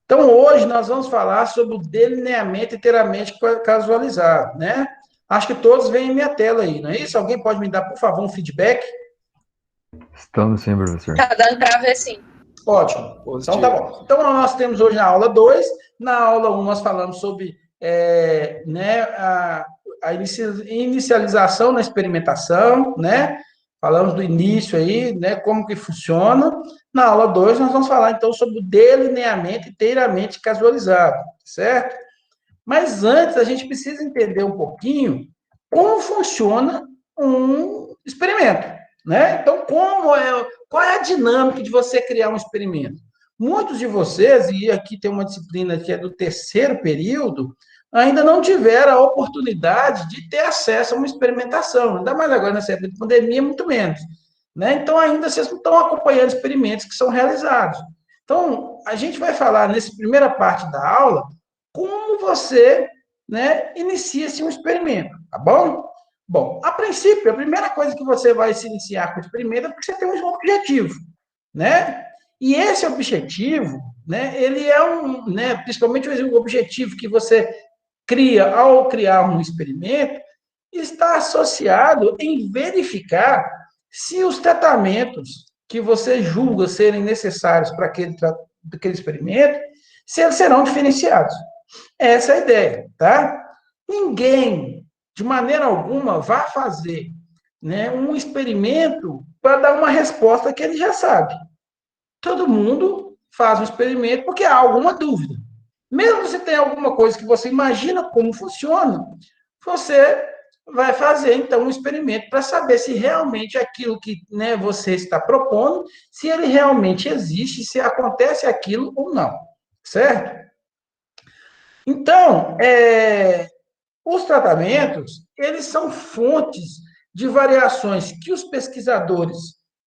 Então, hoje nós vamos falar sobre o delineamento inteiramente casualizado, né? Acho que todos veem em minha tela aí, não é isso? Alguém pode me dar, por favor, um feedback? Estamos sim, professor. Tá dando para ver sim. Ótimo. Então, tá Positivo. bom. Então, nós temos hoje na aula 2. Na aula 1, nós falamos sobre né, a inicialização na experimentação, né? Falamos do início aí, né? Como que funciona. Na aula 2, nós vamos falar, então, sobre o delineamento inteiramente casualizado, certo? Mas antes, a gente precisa entender um pouquinho como funciona um experimento, né? Então, qual é a dinâmica de você criar um experimento? Muitos de vocês, e aqui tem uma disciplina que é do terceiro período, ainda não tiveram a oportunidade de ter acesso a uma experimentação, ainda mais agora nessa época de pandemia, muito menos. Né? Então, ainda vocês não estão acompanhando experimentos que são realizados. Então, a gente vai falar nessa primeira parte da aula como você, né, inicia-se um experimento, tá bom? Bom, a princípio, a primeira coisa que você vai se iniciar com o experimento é porque você tem um objetivo, né? E esse objetivo, né, ele é né, principalmente o objetivo que você cria ao criar um experimento, está associado em verificar se os tratamentos que você julga serem necessários para aquele experimento, se eles serão diferenciados. Essa é a ideia, tá? Ninguém, de maneira alguma, vai fazer, né, um experimento para dar uma resposta que ele já sabe. Todo mundo faz um experimento porque há alguma dúvida. Mesmo se tem alguma coisa que você imagina como funciona, você vai fazer, então, um experimento para saber se realmente aquilo que, né, você está propondo, se ele realmente existe, se acontece aquilo ou não, certo? Então, os tratamentos, eles são fontes de variações que os pesquisadores,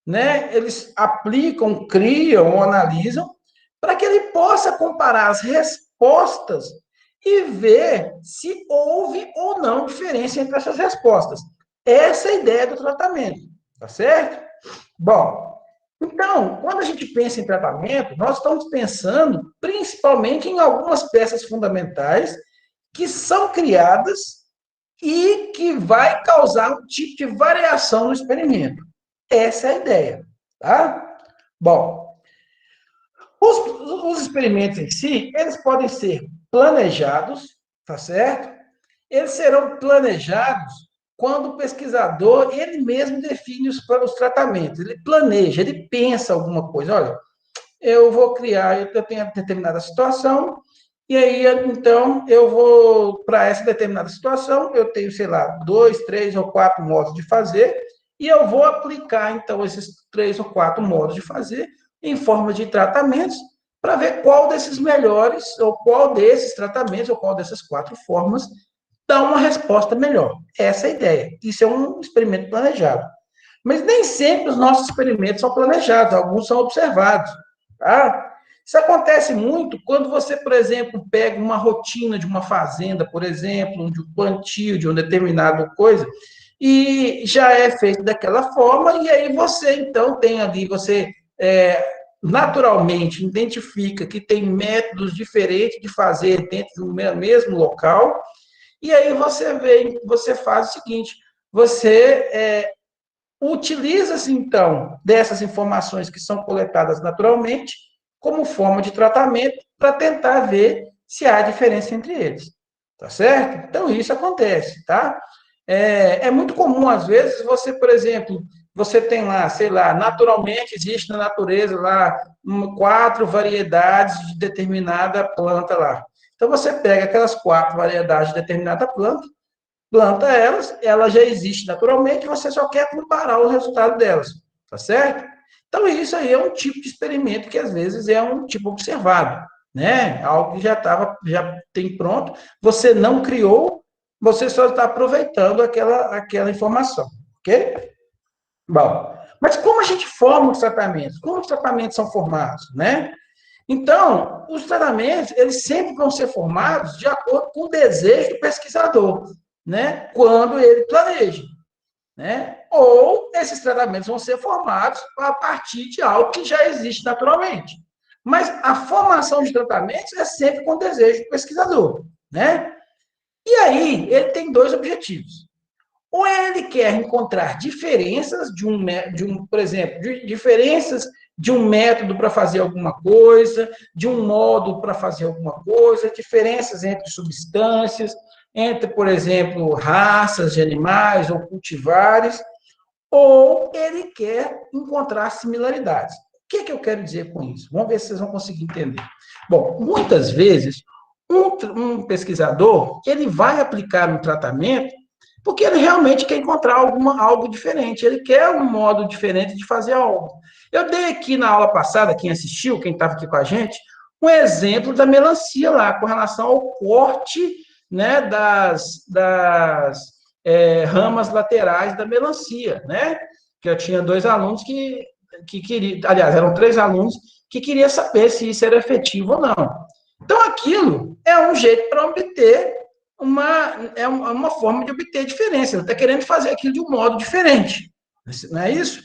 né, eles aplicam, criam ou analisam, para que ele possa comparar as respostas e ver se houve ou não diferença entre essas respostas. Essa é a ideia do tratamento, tá certo? Bom, então, quando a gente pensa em tratamento, nós estamos pensando principalmente em algumas peças fundamentais que são criadas e que vai causar um tipo de variação no experimento. Essa é a ideia, tá? Bom, os experimentos em si, eles podem ser planejados, tá certo? Eles serão planejados quando o pesquisador, ele mesmo define os tratamentos, ele planeja, ele pensa alguma coisa, olha, eu vou criar, eu tenho determinada situação, e aí, então, eu vou, para essa determinada situação, eu tenho, sei lá, 2, 3 ou 4 modos de fazer, e eu vou aplicar, então, esses 3 ou 4 modos de fazer em forma de tratamentos, para ver qual desses melhores, ou qual desses tratamentos, ou qual dessas 4 formas, dá uma resposta melhor. Essa é a ideia. Isso é um experimento planejado. Mas nem sempre os nossos experimentos são planejados, alguns são observados. Tá? Isso acontece muito quando você, por exemplo, pega uma rotina de uma fazenda, por exemplo, de um plantio de uma determinada coisa, e já é feito daquela forma, e aí você, então, tem ali, você naturalmente identifica que tem métodos diferentes de fazer dentro do mesmo local, e aí você vê, você faz o seguinte, você utiliza-se, então, dessas informações que são coletadas naturalmente, como forma de tratamento, para tentar ver se há diferença entre eles. Tá certo? Então, isso acontece, tá? É muito comum, às vezes, você, por exemplo, você tem lá, sei lá, naturalmente existe na natureza lá 4 variedades de determinada planta lá. Então, você pega aquelas 4 variedades de determinada planta elas, ela já existe naturalmente, você só quer comparar o resultado delas, tá certo? Então, isso aí é um tipo de experimento que, às vezes, é um tipo observado, né? Algo que já tem pronto, você não criou, você só está aproveitando aquela informação, ok? Bom, mas como a gente forma os tratamentos? Como os tratamentos são formados, né? Então, os tratamentos, eles sempre vão ser formados de acordo com o desejo do pesquisador, né? Quando ele planeja, né? Ou esses tratamentos vão ser formados a partir de algo que já existe naturalmente. Mas a formação de tratamentos é sempre com desejo do pesquisador, né? E aí, ele tem dois objetivos. Ou ele quer encontrar diferenças por exemplo, diferenças de um método para fazer alguma coisa, de um modo para fazer alguma coisa, diferenças entre substâncias, entre, por exemplo, raças de animais ou cultivares, ou ele quer encontrar similaridades. O que eu quero dizer com isso? Vamos ver se vocês vão conseguir entender. Bom, muitas vezes, um pesquisador, ele vai aplicar um tratamento porque ele realmente quer encontrar algo diferente, ele quer um modo diferente de fazer algo. Eu dei aqui na aula passada, quem assistiu, quem estava aqui com a gente, um exemplo da melancia lá, com relação ao corte, né, das ramas laterais da melancia, né? Que eu tinha dois alunos que queriam, aliás, eram três alunos que queriam saber se isso era efetivo ou não. Então, aquilo é um jeito para obter uma forma de obter diferença. Ele está querendo fazer aquilo de um modo diferente. Não é isso?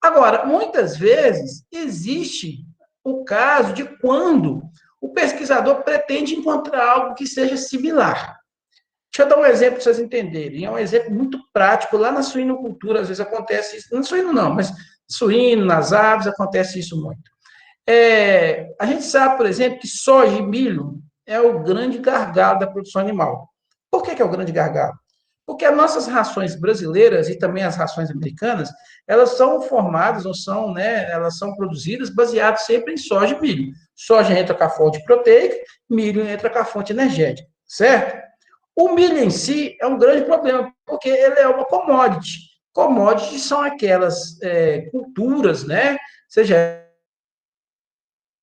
Agora, muitas vezes, existe o caso de quando o pesquisador pretende encontrar algo que seja similar. Deixa eu dar um exemplo para vocês entenderem. É um exemplo muito prático. Lá na suinocultura, às vezes acontece isso. Não suíno não, mas suíno, nas aves, acontece isso muito. A gente sabe, por exemplo, que soja e milho é o grande gargalo da produção animal. Por que é o grande gargalo? Porque as nossas rações brasileiras e também as rações americanas, elas são formadas, ou são, né, elas são produzidas baseadas sempre em soja e milho. Soja entra com a fonte proteica, milho entra com a fonte energética, certo? O milho em si é um grande problema, porque ele é uma commodity. Commodities são aquelas culturas, né, seja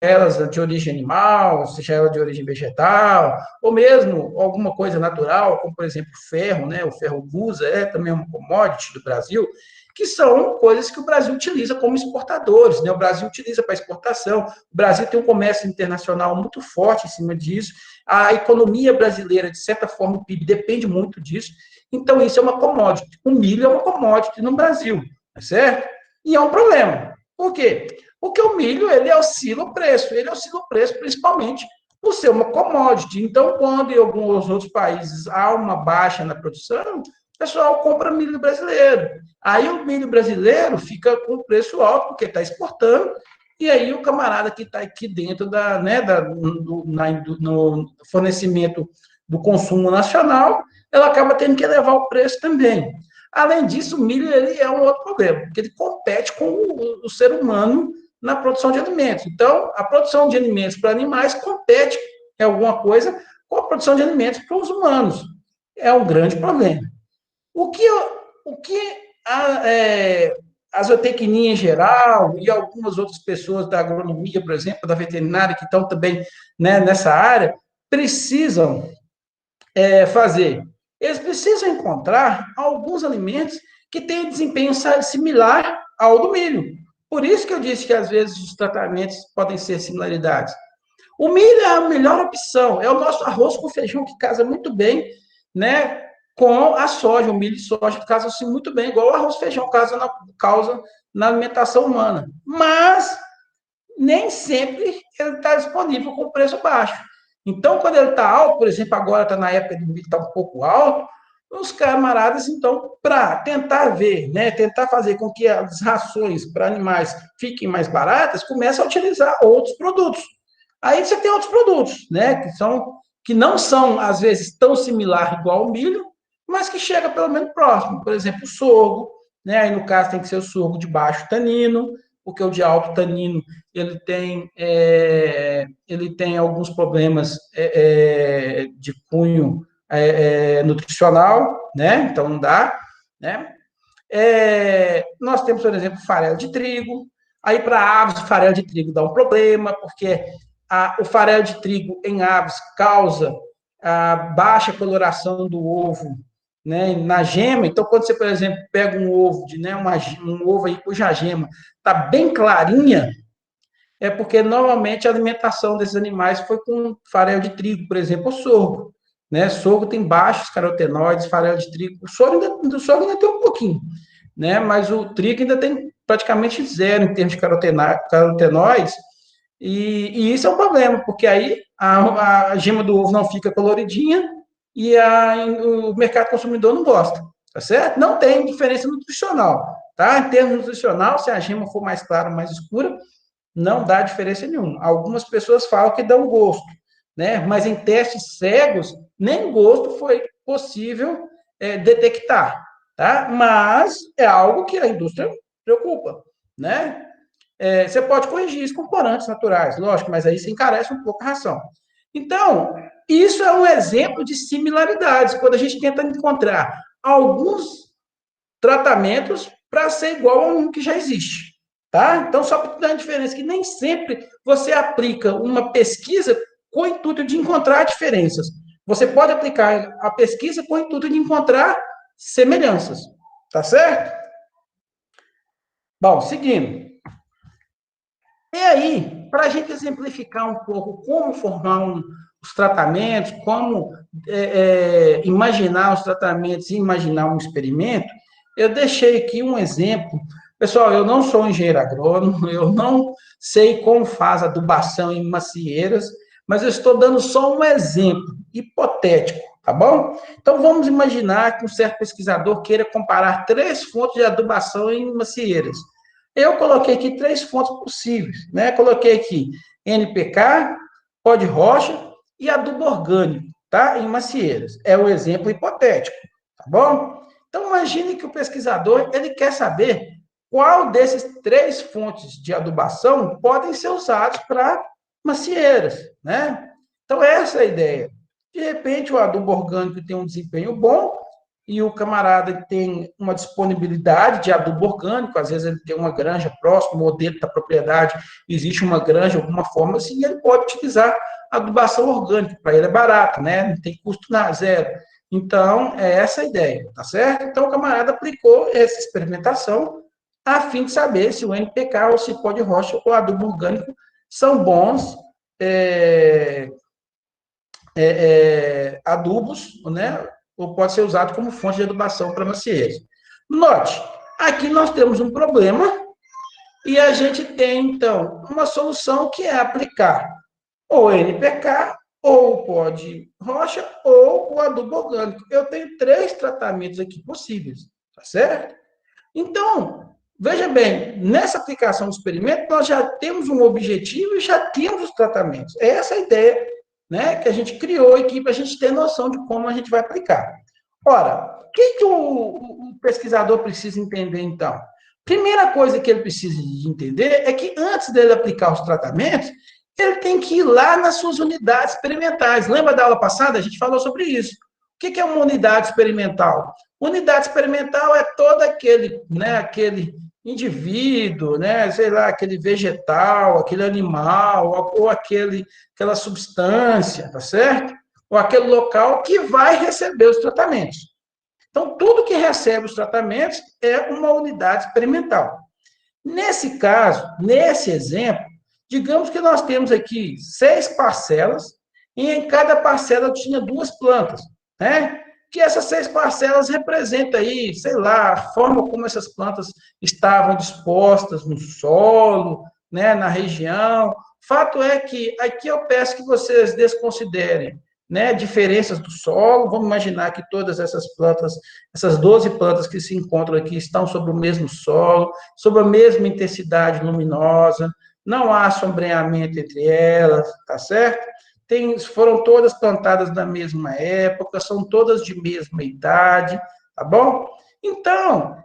elas de origem animal, seja ela de origem vegetal, ou mesmo alguma coisa natural, como, por exemplo, ferro, né? O ferro gusa é também uma commodity do Brasil, que são coisas que o Brasil utiliza como exportadores, né? O Brasil utiliza para exportação, o Brasil tem um comércio internacional muito forte em cima disso, a economia brasileira, de certa forma, o PIB depende muito disso, então isso é uma commodity. O milho é uma commodity no Brasil, certo? E é um problema. Por quê? Porque o milho, ele oscila o preço principalmente por ser uma commodity. Então, quando em alguns outros países há uma baixa na produção, o pessoal compra milho brasileiro. Aí o milho brasileiro fica com preço alto, porque está exportando, e aí o camarada que está aqui dentro no fornecimento do consumo nacional, ela acaba tendo que elevar o preço também. Além disso, o milho ele é um outro problema, porque ele compete com o ser humano na produção de alimentos. Então, a produção de alimentos para animais compete em alguma coisa com a produção de alimentos para os humanos. É um grande problema. A zootecnia em geral e algumas outras pessoas da agronomia, por exemplo, da veterinária, que estão também, né, nessa área, precisam fazer? Eles precisam encontrar alguns alimentos que tenham desempenho similar ao do milho. Por isso que eu disse que, às vezes, os tratamentos podem ser similaridades. O milho é a melhor opção, é o nosso arroz com feijão que casa muito bem, né, com a soja, o milho e soja que casa-se muito bem, igual o arroz e feijão causa na alimentação humana. Mas nem sempre ele está disponível com preço baixo. Então, quando ele está alto, por exemplo, agora está na época de milho, está um pouco alto, os camaradas, então, para tentar ver, né, tentar fazer com que as rações para animais fiquem mais baratas, começam a utilizar outros produtos. Aí você tem outros produtos, né, que não são, às vezes, tão similar igual ao milho, mas que chega pelo menos próximo. Por exemplo, o sorgo, né, aí no caso tem que ser o sorgo de baixo tanino, porque o de alto tanino ele tem alguns problemas de cunho nutricional, né? Então não dá, né? Nós temos, por exemplo, farelo de trigo. Aí para aves, o farelo de trigo dá um problema, porque o farelo de trigo em aves causa a baixa coloração do ovo, né, na gema. Então, quando você, por exemplo, pega um ovo, um ovo aí cuja gema está bem clarinha, é porque normalmente a alimentação desses animais foi com farelo de trigo, por exemplo, o sorgo. Né? Sorgo tem baixos carotenoides, farelo de trigo. O sorgo ainda tem um pouquinho, né? Mas o trigo ainda tem praticamente zero em termos de carotenoides. E isso é um problema, porque aí a gema do ovo não fica coloridinha e o mercado consumidor não gosta, tá certo? Não tem diferença nutricional, tá? Em termos nutricional, se a gema for mais clara ou mais escura, não dá diferença nenhuma. Algumas pessoas falam que dão gosto, né? Mas em testes cegos, nem gosto foi possível detectar, tá? Mas é algo que a indústria preocupa, né? Você pode corrigir isso com corantes naturais, lógico, mas aí você encarece um pouco a ração. Então, isso é um exemplo de similaridades, quando a gente tenta encontrar alguns tratamentos para ser igual a um que já existe. Tá? Então, só para dar a diferença, que nem sempre você aplica uma pesquisa com o intuito de encontrar diferenças. Você pode aplicar a pesquisa com o intuito de encontrar semelhanças. Tá certo? Bom, seguindo. E aí, para a gente exemplificar um pouco como formar os tratamentos, como imaginar os tratamentos e imaginar um experimento, eu deixei aqui um exemplo. Pessoal, eu não sou engenheiro agrônomo, eu não sei como faz adubação em macieiras, mas eu estou dando só um exemplo hipotético, tá bom? Então, vamos imaginar que um certo pesquisador queira comparar 3 fontes de adubação em macieiras. Eu coloquei aqui 3 fontes possíveis, né? Coloquei aqui NPK, pó de rocha e adubo orgânico, tá? Em macieiras. É um exemplo hipotético, tá bom? Então, imagine que o pesquisador, ele quer saber qual desses 3 fontes de adubação podem ser usados para macieiras, né? Então, essa é a ideia. De repente, o adubo orgânico tem um desempenho bom, e o camarada tem uma disponibilidade de adubo orgânico, às vezes ele tem uma granja próxima, ou dentro da propriedade existe uma granja, alguma forma assim, ele pode utilizar adubação orgânica, para ele é barato, né? Não tem custo zero. Então, é essa a ideia, tá certo? Então, o camarada aplicou essa experimentação a fim de saber se o NPK ou se pó de rocha ou adubo orgânico são bons adubos, né? Ou pode ser usado como fonte de adubação para macieiros. Note, aqui nós temos um problema e a gente tem, então, uma solução que é aplicar ou NPK, ou o pó de rocha, ou o adubo orgânico. Eu tenho 3 tratamentos aqui possíveis, tá certo? Então, veja bem, nessa aplicação do experimento, nós já temos um objetivo e já temos os tratamentos. É essa a ideia, né, que a gente criou aqui para a gente ter noção de como a gente vai aplicar. Ora, o que o pesquisador precisa entender, então? Primeira coisa que ele precisa de entender é que antes dele aplicar os tratamentos, ele tem que ir lá nas suas unidades experimentais. Lembra da aula passada? A gente falou sobre isso. O que é uma unidade experimental? Unidade experimental é todo aquele indivíduo, né, sei lá, aquele vegetal, aquele animal, ou aquela substância, tá certo? Ou aquele local que vai receber os tratamentos. Então, tudo que recebe os tratamentos é uma unidade experimental. Nesse caso, nesse exemplo, digamos que nós temos aqui 6 parcelas, e em cada parcela tinha 2 plantas, né? Que essas 6 parcelas representam aí, sei lá, a forma como essas plantas estavam dispostas no solo, né, na região. Fato é que aqui eu peço que vocês desconsiderem, né, diferenças do solo. Vamos imaginar que todas essas plantas, essas 12 plantas que se encontram aqui, estão sobre o mesmo solo, sobre a mesma intensidade luminosa, não há sombreamento entre elas, tá certo? Foram todas plantadas na mesma época, são todas de mesma idade, tá bom? Então,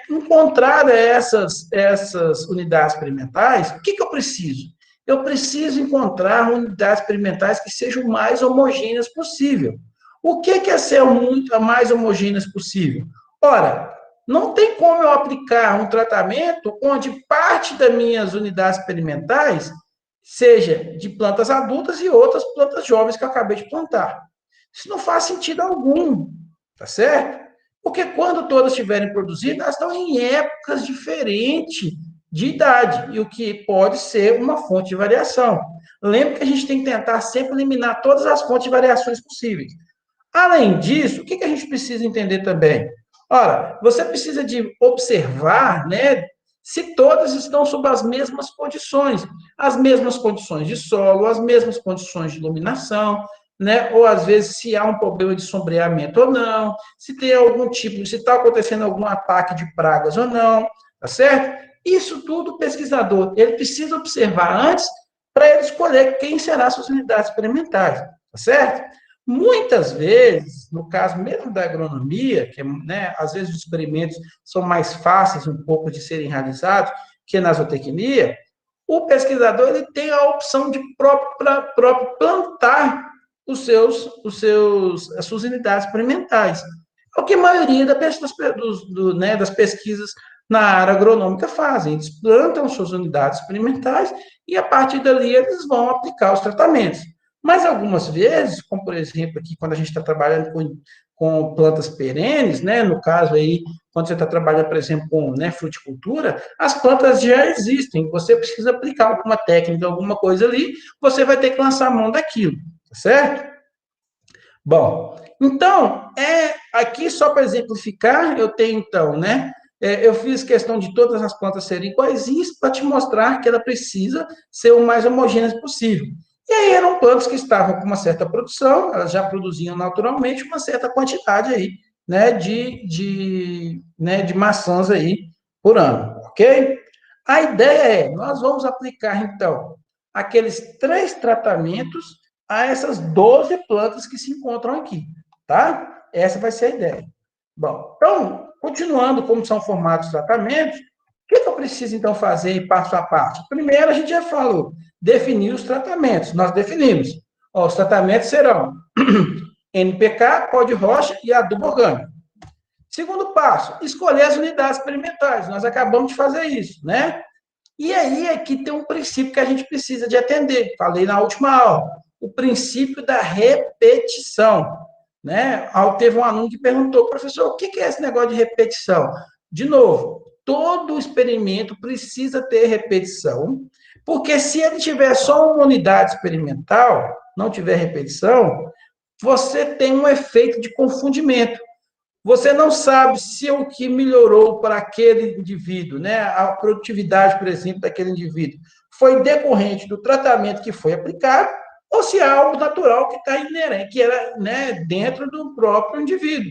encontrar essas unidades experimentais, o que eu preciso? Eu preciso encontrar unidades experimentais que sejam o mais homogêneas possível. O que é ser a mais homogêneas possível? Ora, não tem como eu aplicar um tratamento onde parte das minhas unidades experimentais seja de plantas adultas e outras plantas jovens que eu acabei de plantar. Isso não faz sentido algum, tá certo? Porque quando todas estiverem produzidas, elas estão em épocas diferentes de idade, e o que pode ser uma fonte de variação. Lembra que a gente tem que tentar sempre eliminar todas as fontes de variações possíveis. Além disso, o que a gente precisa entender também? Ora, você precisa de observar, né, se todas estão sob as mesmas condições. as mesmas condições de solo, as mesmas condições de iluminação, né? Ou às vezes se há um problema de sombreamento ou não, se tem algum tipo, se está acontecendo algum ataque de pragas ou não, tá certo? Isso tudo o pesquisador, ele precisa observar antes para ele escolher quem será suas unidades experimentais, tá certo? Muitas vezes, no caso mesmo da agronomia, que, né, às vezes os experimentos são mais fáceis um pouco de serem realizados que na zootecnia, o pesquisador ele tem a opção de próprio plantar as suas unidades experimentais. É o que a maioria das pesquisas na área agronômica fazem. Eles plantam suas unidades experimentais e, a partir dali, eles vão aplicar os tratamentos. Mas, algumas vezes, como, por exemplo, aqui, quando a gente está trabalhando com plantas perenes, né, no caso aí, quando você está trabalhando, por exemplo, com, né, fruticultura, as plantas já existem, você precisa aplicar alguma técnica, alguma coisa ali, você vai ter que lançar a mão daquilo, tá certo? Bom, então, aqui só para exemplificar, eu tenho então, né? Eu fiz questão de todas as plantas serem iguaizinhas para te mostrar que ela precisa ser o mais homogênea possível. E aí eram plantas que estavam com uma certa produção, elas já produziam naturalmente uma certa quantidade aí, né, de maçãs aí por ano, ok? A ideia nós vamos aplicar então aqueles 3 tratamentos a essas 12 plantas que se encontram aqui, tá? Essa vai ser a ideia. Bom, então, continuando como são formados os tratamentos, o que eu preciso, então, fazer passo a passo? Primeiro, a gente já falou, definir os tratamentos. Nós definimos. Ó, os tratamentos serão NPK, pó de rocha e adubo orgânico. Segundo passo, escolher as unidades experimentais. Nós acabamos de fazer isso, né? E aí aqui tem um princípio que a gente precisa de atender. Falei na última aula. O princípio da repetição. Né? Teve um aluno que perguntou, professor, o que é esse negócio de repetição? De novo, todo experimento precisa ter repetição, porque se ele tiver só uma unidade experimental, não tiver repetição, você tem um efeito de confundimento. Você não sabe se o que melhorou para aquele indivíduo, né, a produtividade, por exemplo, daquele indivíduo, foi decorrente do tratamento que foi aplicado, ou se é algo natural que está inerente, que era, né, dentro do próprio indivíduo.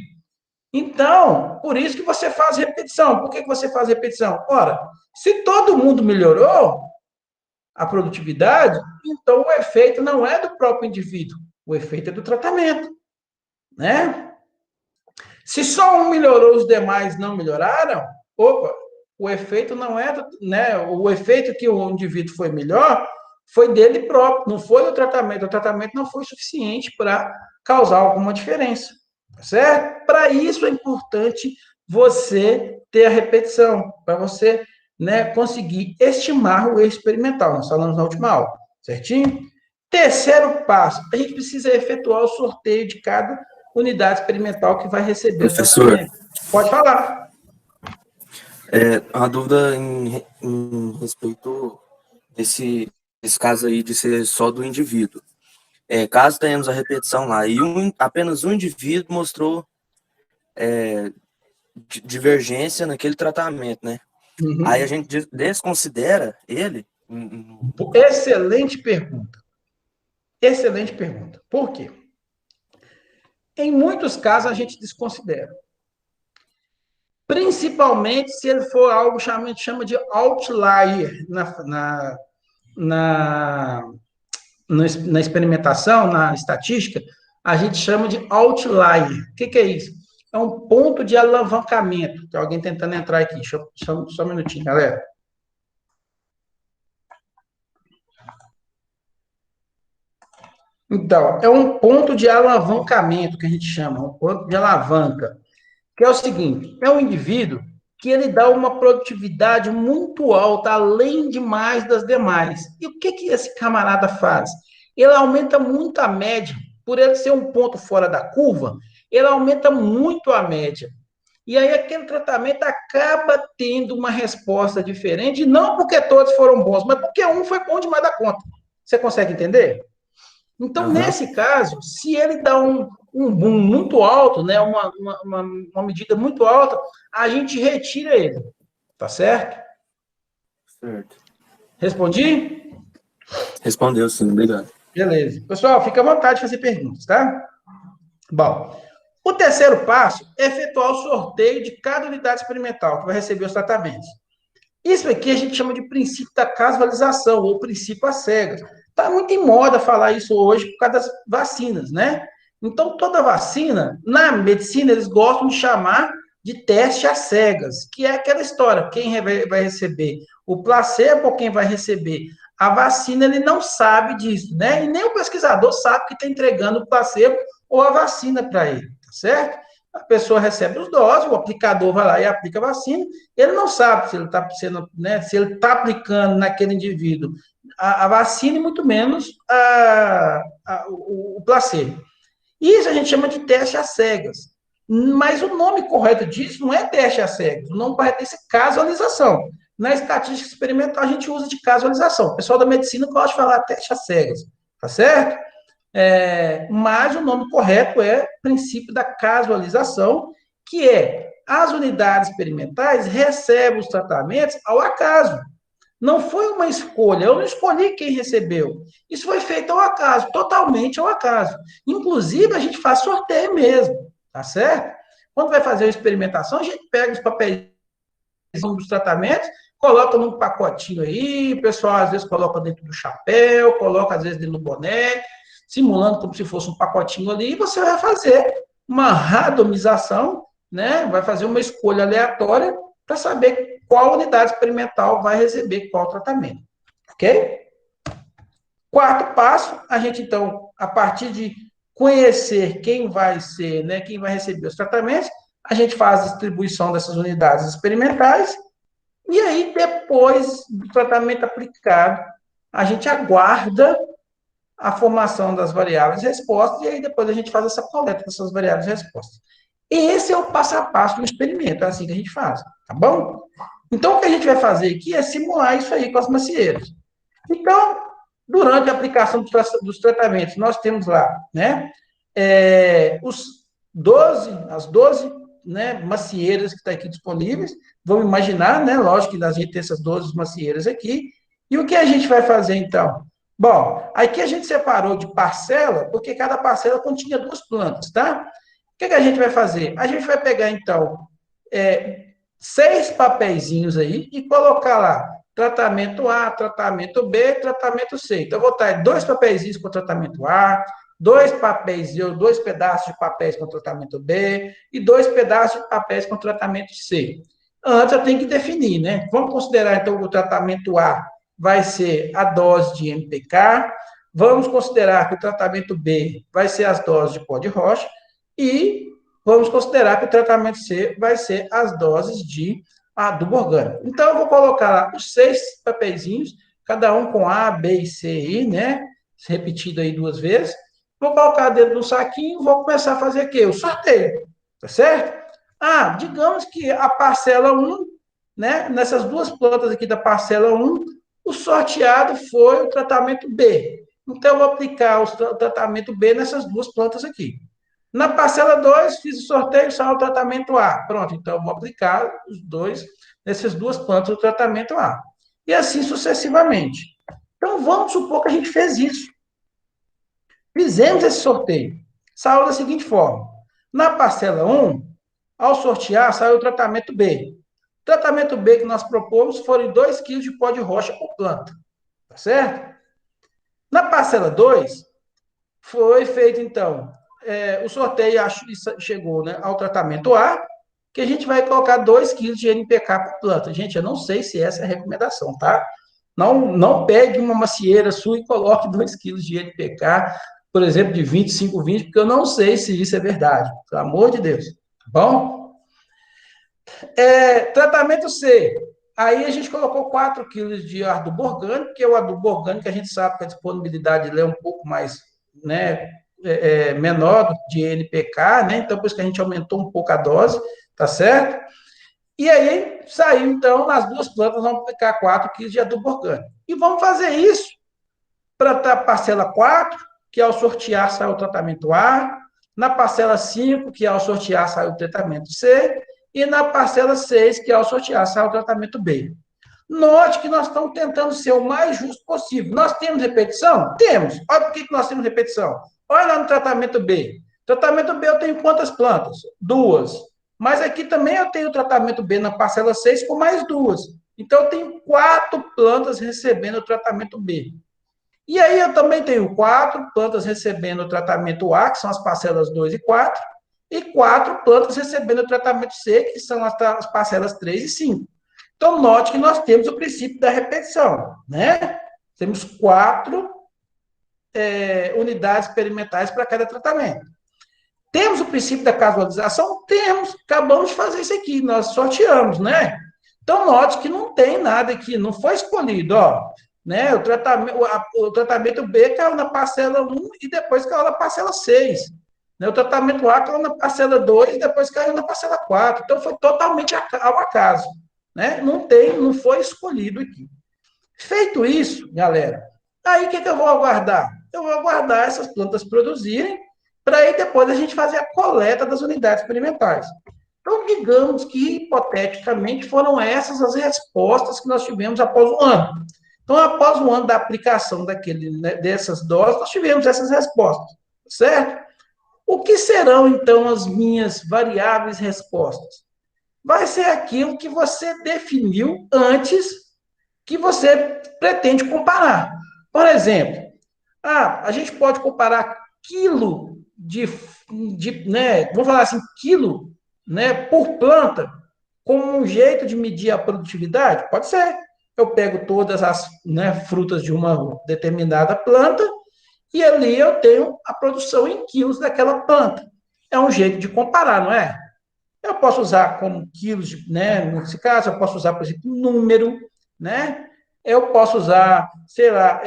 Então, por isso que você faz repetição. Por que você faz repetição? Ora, se todo mundo melhorou a produtividade, então o efeito não é do próprio indivíduo, o efeito é do tratamento, né? Se só um melhorou, os demais não melhoraram, opa, o efeito não é, né? O efeito que o indivíduo foi melhor foi dele próprio, não foi do tratamento. O tratamento não foi suficiente para causar alguma diferença, certo? Para isso é importante você ter a repetição, para você, né, conseguir estimar o erro experimental. Nós falamos na última aula, certinho? Terceiro passo, a gente precisa efetuar o sorteio de cada unidade experimental que vai receber o Professor, pode falar. uma dúvida em respeito desse caso aí de ser só do indivíduo. Caso tenhamos a repetição lá e apenas um indivíduo mostrou divergência naquele tratamento, né? Uhum. Aí a gente desconsidera ele? Excelente pergunta. Excelente pergunta. Por quê? Em muitos casos a gente desconsidera. Principalmente se ele for algo que a gente chama de outlier na experimentação, na estatística, a gente chama de outlier. O que é isso? É um ponto de alavancamento. Tem alguém tentando entrar aqui. Só um minutinho, galera. Então, é um ponto de alavancamento que a gente chama, um ponto de alavanca, que é o seguinte, é um indivíduo que ele dá uma produtividade muito alta, além demais das demais. E o que esse camarada faz? Ele aumenta muito a média, por ele ser um ponto fora da curva, ele aumenta muito a média. E aí aquele tratamento acaba tendo uma resposta diferente, não porque todos foram bons, mas porque um foi bom demais da conta. Você consegue entender? Então, nesse caso, se ele dá um boom muito alto, né, uma medida muito alta, a gente retira ele. Tá certo? Certo. Respondi? Respondeu sim, obrigado. Beleza. Pessoal, fica à vontade de fazer perguntas, tá? Bom, o terceiro passo é efetuar o sorteio de cada unidade experimental que vai receber os tratamentos. Isso aqui a gente chama de princípio da casualização, ou princípio às cegas. Está muito em moda falar isso hoje por causa das vacinas, né? Então, toda vacina, na medicina, eles gostam de chamar de teste às cegas, que é aquela história, quem vai receber o placebo ou quem vai receber a vacina, ele não sabe disso, né? E nem o pesquisador sabe que está entregando o placebo ou a vacina para ele, tá certo? A pessoa recebe os doses, o aplicador vai lá e aplica a vacina, ele não sabe se ele está sendo, né, se ele está aplicando naquele indivíduo a vacina e muito menos o placebo. Isso a gente chama de teste às cegas. Mas o nome correto disso não é teste às cegas, o nome correto disso é casualização. Na estatística experimental, a gente usa de casualização. O pessoal da medicina gosta de falar teste às cegas, tá certo? Mas o nome correto é princípio da casualização, que é as unidades experimentais recebem os tratamentos ao acaso. Não foi uma escolha, eu não escolhi quem recebeu. Isso foi feito ao acaso, totalmente ao acaso. Inclusive, a gente faz sorteio mesmo, tá certo? Quando vai fazer a experimentação, a gente pega os papéis dos tratamentos, coloca num pacotinho aí, o pessoal às vezes coloca dentro do chapéu, coloca às vezes dentro do boné, simulando como se fosse um pacotinho ali, e você vai fazer uma randomização, né? Vai fazer uma escolha aleatória para saber qual unidade experimental vai receber qual tratamento, ok? Quarto passo, a gente então, a partir de conhecer quem vai ser, né, quem vai receber os tratamentos, a gente faz a distribuição dessas unidades experimentais, e aí, depois do tratamento aplicado, a gente aguarda a formação das variáveis respostas, e aí depois a gente faz essa coleta dessas variáveis respostas. Esse é o passo a passo do experimento, é assim que a gente faz, tá bom? Então, o que a gente vai fazer aqui é simular isso aí com as macieiras. Então, durante a aplicação dos tratamentos, nós temos lá, né, as 12 né, macieiras que estão aqui disponíveis. Vamos imaginar, né, lógico que a gente tem essas 12 macieiras aqui. E o que a gente vai fazer, então? Bom, aqui a gente separou de parcela, porque cada parcela continha 2 plantas, tá? O que a gente vai fazer? A gente vai pegar, então, 6 papeizinhos aí e colocar lá tratamento A, tratamento B, tratamento C. Então, eu vou botar 2 papeizinhos com tratamento A, 2 pedaços de papéis com tratamento B e 2 pedaços de papéis com tratamento C. Antes eu tenho que definir, né? Vamos considerar, então, que o tratamento A vai ser a dose de NPK, vamos considerar que o tratamento B vai ser as doses de pó de rocha e vamos considerar que o tratamento C vai ser as doses de adubo orgânico. Então, eu vou colocar lá os 6 papeizinhos, cada um com A, B e C aí, né? Repetido aí 2 vezes. Vou colocar dentro do saquinho e vou começar a fazer o quê? O sorteio, tá certo? Digamos que a parcela 1, né? Nessas 2 plantas aqui da parcela 1, o sorteado foi o tratamento B. Então, eu vou aplicar o tratamento B nessas 2 plantas aqui. Na parcela 2, fiz o sorteio, saiu o tratamento A. Pronto, então eu vou aplicar os 2 nessas 2 plantas do tratamento A. E assim sucessivamente. Então, vamos supor que a gente fez isso. Fizemos esse sorteio. Saiu da seguinte forma. Na parcela 1, ao sortear, saiu o tratamento B. O tratamento B que nós propomos foram 2 kg de pó de rocha por planta. Tá certo? Na parcela 2, foi feito, então, o sorteio chegou, né, ao tratamento A, que a gente vai colocar 2 kg de NPK por planta. Gente, eu não sei se essa é a recomendação, tá? Não pegue uma macieira sua e coloque 2 kg de NPK, por exemplo, de 25-20, porque eu não sei se isso é verdade. Pelo amor de Deus. Tá bom? Tratamento C. Aí a gente colocou 4 quilos de adubo orgânico, que é o adubo orgânico que a gente sabe que a disponibilidade dele é um pouco mais, né, menor de NPK, né? Então, por isso que a gente aumentou um pouco a dose, tá certo? E aí, saiu, então, nas 2 plantas, vamos aplicar 4 quilos de adubo orgânico. E vamos fazer isso para a parcela 4, que ao sortear sai o tratamento A, na parcela 5, que ao sortear sai o tratamento C, e na parcela 6, que ao sortear sai o tratamento B. Note que nós estamos tentando ser o mais justo possível. Nós temos repetição? Temos. Olha por que nós temos repetição. Olha lá no tratamento B. Tratamento B eu tenho quantas plantas? 2. Mas aqui também eu tenho o tratamento B na parcela 6 com mais 2. Então eu tenho 4 plantas recebendo o tratamento B. E aí eu também tenho 4 plantas recebendo o tratamento A, que são as parcelas 2 e 4, e 4 plantas recebendo o tratamento C, que são as parcelas 3 e 5. Então, note que nós temos o princípio da repetição, né? Temos 4 unidades experimentais para cada tratamento. Temos o princípio da casualização? Temos. Acabamos de fazer isso aqui, nós sorteamos, né? Então, note que não tem nada aqui, não foi escolhido, ó. Né? O tratamento B caiu na parcela 1 e depois caiu na parcela 6. Né? O tratamento A caiu na parcela 2 e depois caiu na parcela 4. Então, foi totalmente ao acaso. Né? Não foi escolhido aqui. Feito isso, galera, aí o que eu vou aguardar? Eu vou aguardar essas plantas produzirem, para aí depois a gente fazer a coleta das unidades experimentais. Então, digamos que, hipoteticamente, foram essas as respostas que nós tivemos após o ano. Então, após o ano da aplicação dessas doses, nós tivemos essas respostas, certo? O que serão, então, as minhas variáveis respostas? Vai ser aquilo que você definiu antes que você pretende comparar. Por exemplo, a gente pode comparar quilo né, vamos falar assim, quilo, né, por planta, como um jeito de medir a produtividade? Pode ser. Eu pego todas as, né, frutas de uma determinada planta e ali eu tenho a produção em quilos daquela planta. É um jeito de comparar, não é? Eu posso usar como quilos, né? Nesse caso, eu posso usar, por exemplo, número, né? Eu posso usar, sei lá,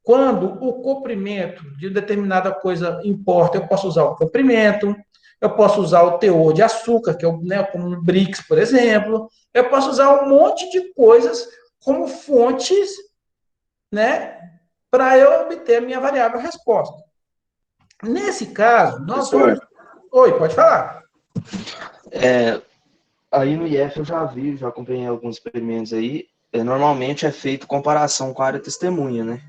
quando o comprimento de determinada coisa importa, eu posso usar o comprimento, eu posso usar o teor de açúcar, que é né, como o BRICS, por exemplo, eu posso usar um monte de coisas como fontes, né? Para eu obter a minha variável resposta. Nesse caso, nós vamos... Oi, pode falar. Aí no IF eu já acompanhei alguns experimentos aí. Normalmente é feito comparação com a área testemunha, né?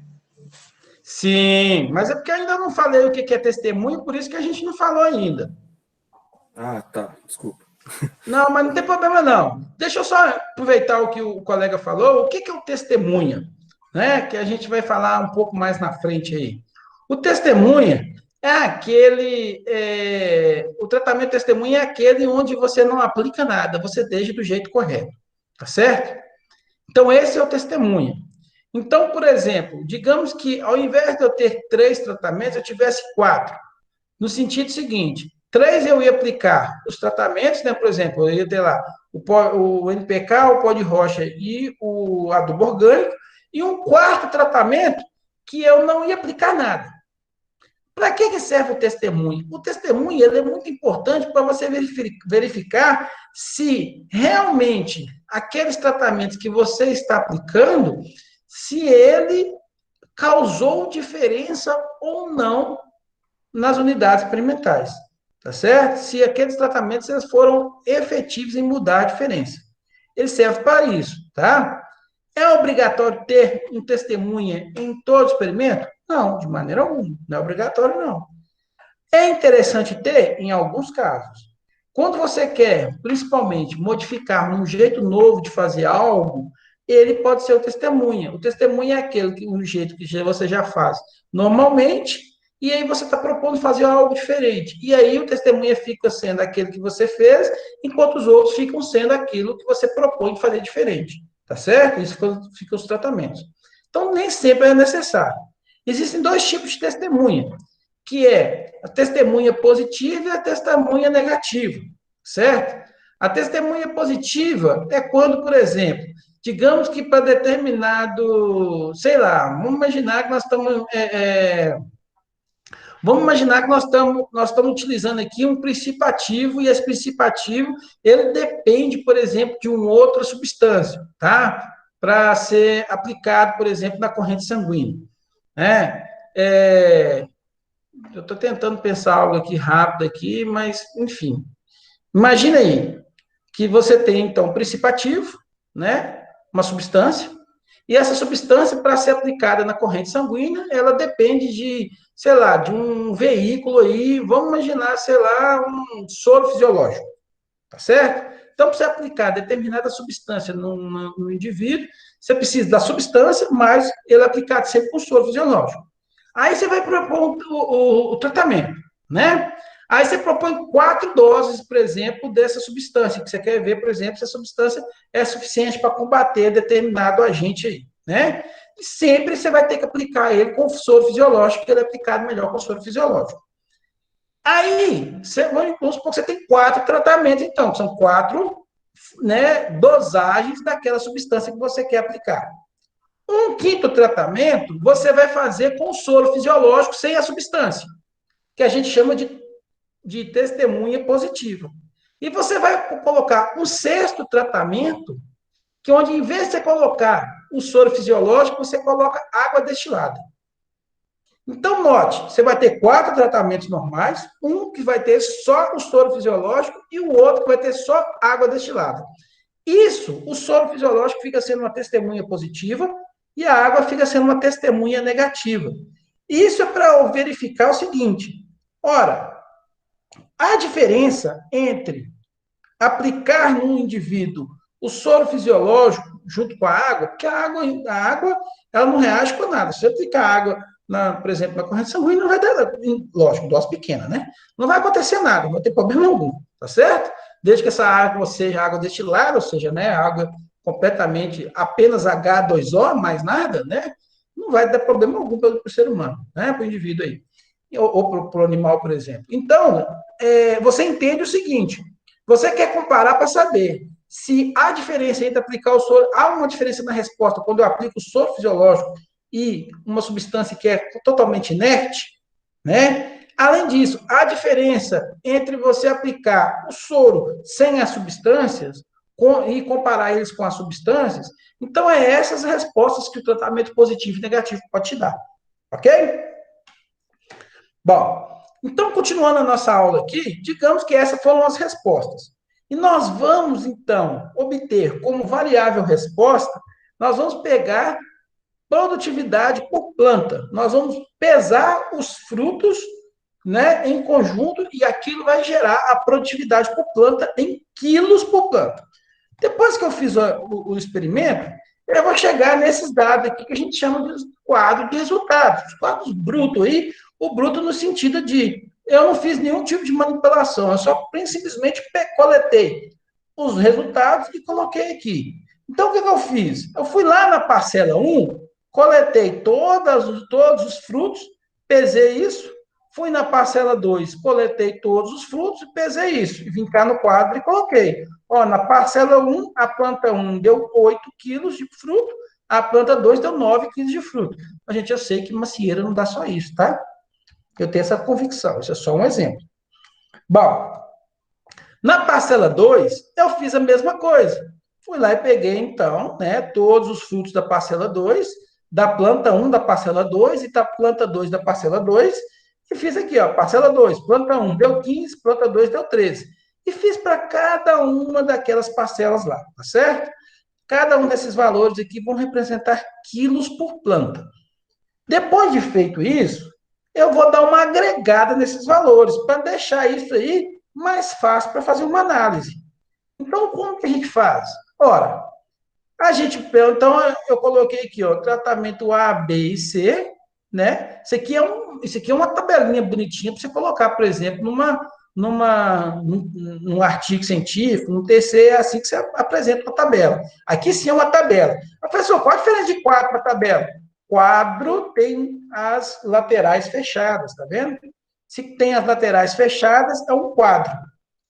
Sim, mas é porque eu ainda não falei o que é testemunho, por isso que a gente não falou ainda. Ah, tá, desculpa. Não, mas não tem problema não. Deixa eu só aproveitar o que o colega falou. O que é o testemunha? Né? Que a gente vai falar um pouco mais na frente aí. O testemunha é aquele... o tratamento testemunha é aquele onde você não aplica nada, você deixa do jeito correto. Tá certo? Então, esse é o testemunha. Então, por exemplo, digamos que ao invés de eu ter 3 tratamentos, eu tivesse 4. No sentido seguinte, 3 eu ia aplicar os tratamentos, né? Por exemplo, eu ia ter lá o NPK, o pó de rocha e o adubo orgânico, e um 4º tratamento que eu não ia aplicar nada. Para que serve o testemunho? O testemunho ele é muito importante para você verificar se realmente aqueles tratamentos que você está aplicando, se ele causou diferença ou não nas unidades experimentais, tá certo? Se aqueles tratamentos eles foram efetivos em mudar a diferença. Ele serve para isso, tá? É obrigatório ter um testemunha em todo experimento? Não, de maneira alguma. Não é obrigatório, não. É interessante ter em alguns casos. Quando você quer, principalmente, modificar um jeito novo de fazer algo, ele pode ser o testemunha. O testemunha é aquele um jeito que você já faz normalmente, e aí você está propondo fazer algo diferente. E aí o testemunha fica sendo aquele que você fez, enquanto os outros ficam sendo aquilo que você propõe de fazer diferente. Tá certo? Isso fica os tratamentos. Então, nem sempre é necessário. Existem 2 tipos de testemunha, que é a testemunha positiva e a testemunha negativa, certo? A testemunha positiva é quando, por exemplo, digamos que para determinado, sei lá, vamos imaginar que nós estamos utilizando aqui um princípio ativo, e esse princípio ativo, ele depende, por exemplo, de uma outra substância, tá? Para ser aplicado, por exemplo, na corrente sanguínea. Né? Eu estou tentando pensar algo aqui rápido aqui, mas, enfim. Imagina aí que você tem, então, um princípio ativo, né? uma substância, e essa substância, para ser aplicada na corrente sanguínea, ela depende de, sei lá, de um veículo aí, vamos imaginar, sei lá, um soro fisiológico, tá certo? Então, para você aplicar determinada substância no indivíduo, você precisa da substância, mas ele é aplicado sempre com soro fisiológico. Aí você vai propor o tratamento, né? Aí você propõe 4 doses, por exemplo, dessa substância, que você quer ver, por exemplo, se a substância é suficiente para combater determinado agente aí, né? E sempre você vai ter que aplicar ele com soro fisiológico, que ele é aplicado melhor com soro fisiológico. Aí, vamos supor que você tem 4 tratamentos, então, são 4, né, dosagens daquela substância que você quer aplicar. Um quinto tratamento, você vai fazer com soro fisiológico sem a substância, que a gente chama de testemunha positiva. E você vai colocar um sexto tratamento, que onde, em vez de você colocar o soro fisiológico, você coloca água destilada. Então, note, você vai ter 4 tratamentos normais, um que vai ter só o soro fisiológico e o outro que vai ter só água destilada. Isso, o soro fisiológico fica sendo uma testemunha positiva e a água fica sendo uma testemunha negativa. Isso é para verificar o seguinte: ora, a diferença entre aplicar no indivíduo o soro fisiológico junto com a água, porque a água ela não reage com nada. Se você aplicar água, por exemplo, na corrente sanguínea, não vai dar, lógico, dose pequena, né? Não vai acontecer nada, não vai ter problema algum, tá certo? Desde que essa água seja água destilada, ou seja, né, água completamente apenas H2O, mais nada, né? Não vai dar problema algum para o ser humano, né? Para o indivíduo aí. Ou para o animal, por exemplo. Então, você entende o seguinte: você quer comparar para saber se há diferença entre aplicar o soro, há uma diferença na resposta quando eu aplico o soro fisiológico e uma substância que é totalmente inerte, né? Além disso, há diferença entre você aplicar o soro sem as substâncias e comparar eles com as substâncias. Então, essas respostas que o tratamento positivo e negativo pode te dar. Ok? Bom, então, continuando a nossa aula aqui, digamos que essas foram as respostas. E nós vamos, então, obter como variável resposta, nós vamos pegar produtividade por planta. Nós vamos pesar os frutos, né, em conjunto, e aquilo vai gerar a produtividade por planta em quilos por planta. Depois que eu fiz o experimento, eu vou chegar nesses dados aqui que a gente chama de quadro de resultados. Os quadros brutos aí, o bruto no sentido de eu não fiz nenhum tipo de manipulação, eu só simplesmente coletei os resultados e coloquei aqui. Então, o que eu fiz? Eu fui lá na parcela 1, coletei todos os frutos, pesei isso, fui na parcela 2, coletei todos os frutos e pesei isso. E vim cá no quadro e coloquei. Ó, na parcela 1, a planta 1 deu 8 quilos de fruto, a planta 2 deu 9 quilos de fruto. A gente, eu sei que macieira não dá só isso, tá? Eu tenho essa convicção, isso é só um exemplo. Bom, na parcela 2, eu fiz a mesma coisa. Fui lá e peguei, então, né, todos os frutos da parcela 2, da planta 1 da parcela 2 e da planta 2 da parcela 2, e fiz aqui, ó, parcela 2, planta 1 deu 15, planta 2 deu 13. E fiz para cada uma daquelas parcelas lá, tá certo? Cada um desses valores aqui vão representar quilos por planta. Depois de feito isso, eu vou dar uma agregada nesses valores, para deixar isso aí mais fácil para fazer uma análise. Então, como que a gente faz? Ora, então, eu coloquei aqui, ó, tratamento A, B e C, né? Isso aqui é uma tabelinha bonitinha para você colocar, por exemplo, num artigo científico, no TC, é assim que você apresenta uma tabela. Aqui sim é uma tabela. Professor, qual a diferença de quadro para tabela? Quadro tem as laterais fechadas, tá vendo? Se tem as laterais fechadas, é um quadro.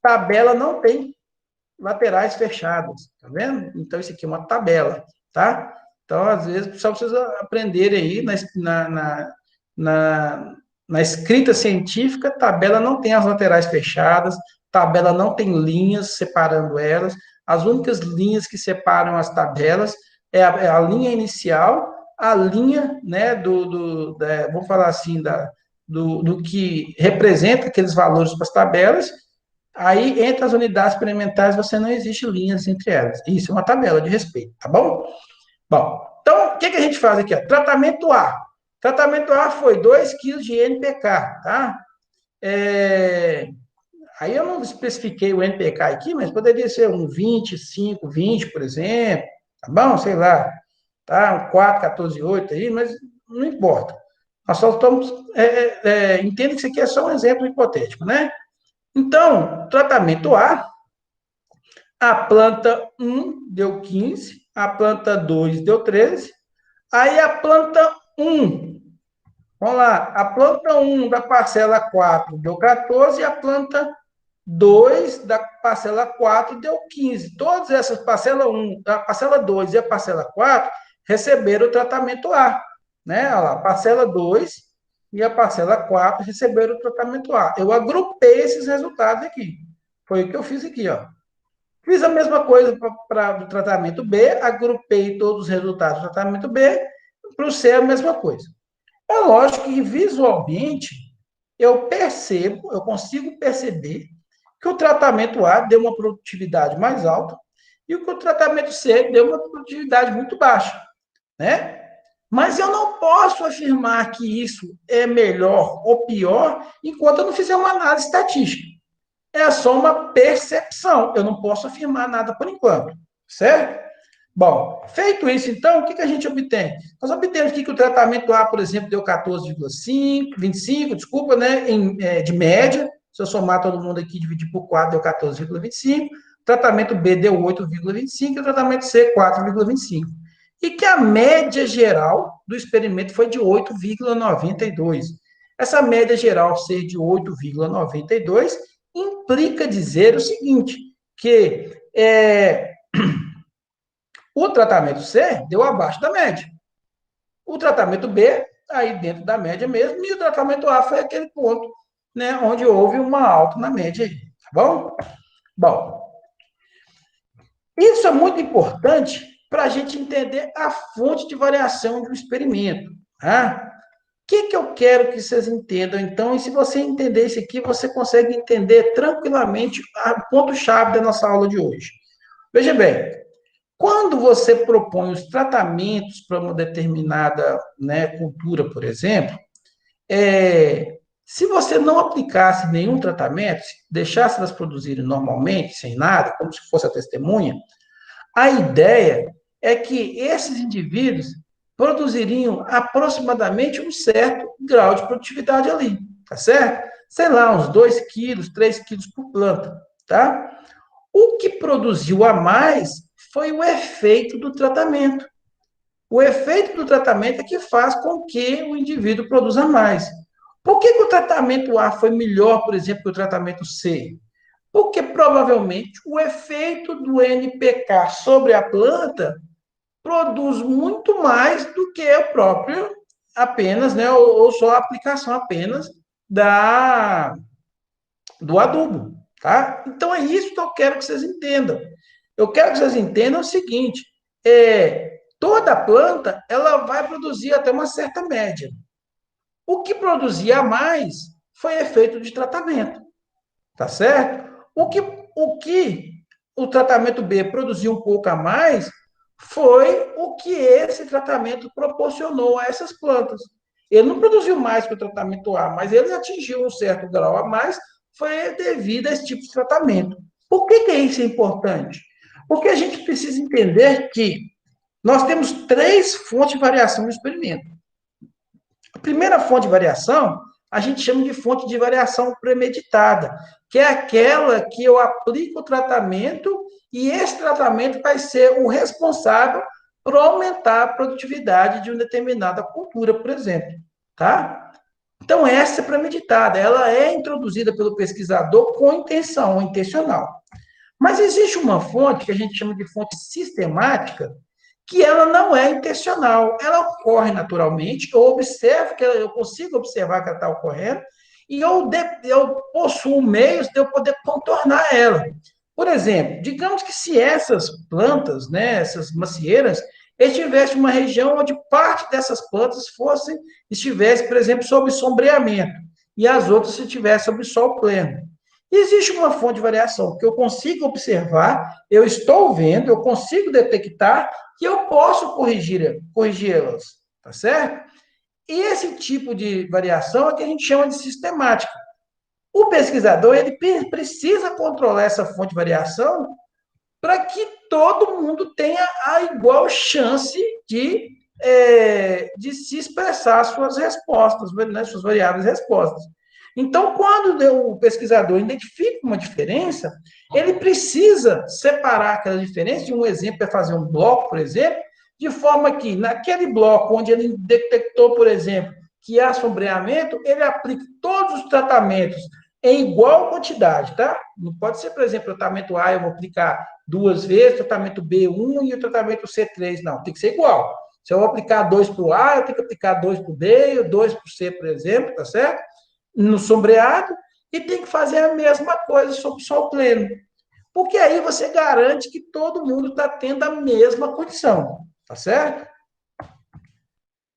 Tabela não tem laterais fechadas, tá vendo? Então, isso aqui é uma tabela, tá? Então, às vezes, só precisa aprender aí na escrita científica, tabela não tem as laterais fechadas, tabela não tem linhas separando elas, as únicas linhas que separam as tabelas é a linha inicial, a linha, né, vamos falar assim, do que representa aqueles valores para as tabelas, Aí, entre as unidades experimentais, você não existe linhas entre elas. Isso é uma tabela de respeito, tá bom? Bom, então, o que a gente faz aqui? Ó? Tratamento A. Tratamento A foi 2 quilos de NPK, tá? Aí eu não especifiquei o NPK aqui, mas poderia ser um 25, 20, por exemplo, tá bom? Sei lá, tá? Um 4, 14, 8 aí, mas não importa. Nós só estamos. Entenda que isso aqui é só um exemplo hipotético, né? Então, tratamento a planta 1 deu 15, a planta 2 deu 13, aí a planta 1, vamos lá, a planta 1 da parcela 4 deu 14 e a planta 2 da parcela 4 deu 15. Todas essas, parcela 1, a parcela 2 e a parcela 4, receberam o tratamento A. Né? Olha lá, a parcela 2 e a parcela 4 receberam o tratamento A. Eu agrupei esses resultados aqui. Foi o que eu fiz aqui, ó. Fiz a mesma coisa para o tratamento B, agrupei todos os resultados do tratamento B, para o C a mesma coisa. É lógico que visualmente eu percebo, eu consigo perceber que o tratamento A deu uma produtividade mais alta e que o tratamento C deu uma produtividade muito baixa, né? Mas eu não posso afirmar que isso é melhor ou pior enquanto eu não fizer uma análise estatística. É só uma percepção. Eu não posso afirmar nada por enquanto, certo? Bom, feito isso, então, o que a gente obtém? Nós obtemos aqui que o tratamento A, por exemplo, deu 14,5, 25, desculpa, né, de média. Se eu somar todo mundo aqui, dividir por 4, deu 14,25. O tratamento B deu 8,25 e o tratamento C, 4,25. E que a média geral do experimento foi de 8,92. Essa média geral ser de 8,92 implica dizer o seguinte, que o tratamento C deu abaixo da média. O tratamento B, aí dentro da média mesmo, e o tratamento A foi aquele ponto, né, onde houve uma alta na média aí, tá bom? Bom, isso é muito importante para a gente entender a fonte de variação de um experimento, tá? O que eu quero que vocês entendam, então, e se você entender isso aqui, você consegue entender tranquilamente o ponto-chave da nossa aula de hoje. Veja bem, quando você propõe os tratamentos para uma determinada, né, cultura, por exemplo, se você não aplicasse nenhum tratamento, deixasse elas produzirem normalmente, sem nada, como se fosse a testemunha, a ideia é que esses indivíduos produziriam aproximadamente um certo grau de produtividade ali, tá certo? Sei lá, uns 2 quilos, 3 quilos por planta, tá? O que produziu a mais foi o efeito do tratamento. O efeito do tratamento é que faz com que o indivíduo produza mais. Por que o tratamento A foi melhor, por exemplo, que o tratamento C? Porque provavelmente o efeito do NPK sobre a planta produz muito mais do que o próprio apenas, né, ou só a aplicação apenas do adubo, tá? Então é isso que eu quero que vocês entendam. Eu quero que vocês entendam o seguinte: toda planta ela vai produzir até uma certa média. O que produzia mais foi efeito de tratamento, tá certo? O tratamento B produziu um pouco a mais foi o que esse tratamento proporcionou a essas plantas. Ele não produziu mais que o tratamento A, mas ele atingiu um certo grau a mais, foi devido a esse tipo de tratamento. Por que isso é importante? Porque a gente precisa entender que nós temos 3 fontes de variação no experimento. A primeira fonte de variação, a gente chama de fonte de variação premeditada, que é aquela que eu aplico o tratamento e esse tratamento vai ser o responsável por aumentar a produtividade de uma determinada cultura, por exemplo, tá? Então, essa é premeditada, ela é introduzida pelo pesquisador com intenção, intencional. Mas existe uma fonte que a gente chama de fonte sistemática, que ela não é intencional, ela ocorre naturalmente, eu observo que eu consigo observar que ela está ocorrendo, e eu possuo meios de eu poder contornar ela. Por exemplo, digamos que se essas plantas, né, essas macieiras, estivessem em uma região onde parte dessas plantas estivesse, por exemplo, sob sombreamento, e as outras estivessem sob sol pleno. Existe uma fonte de variação que eu consigo observar, eu estou vendo, eu consigo detectar e eu posso corrigi-las, tá certo? E esse tipo de variação é que a gente chama de sistemática. O pesquisador, ele precisa controlar essa fonte de variação para que todo mundo tenha a igual chance de se expressar suas respostas, né, suas variáveis respostas. Então, quando o pesquisador identifica uma diferença, ele precisa separar aquela diferença, de um exemplo é fazer um bloco, por exemplo, de forma que naquele bloco onde ele detectou, por exemplo, que há sombreamento, ele aplica todos os tratamentos em igual quantidade, tá? Não pode ser, por exemplo, o tratamento A eu vou aplicar 2 vezes, o tratamento B1 e o tratamento C3, não, tem que ser igual. Se eu vou aplicar 2 para o A, eu tenho que aplicar 2 para o B, 2 para o C, por exemplo, tá certo? No sombreado, e tem que fazer a mesma coisa sobre o sol pleno. Porque aí você garante que todo mundo está tendo a mesma condição, tá certo?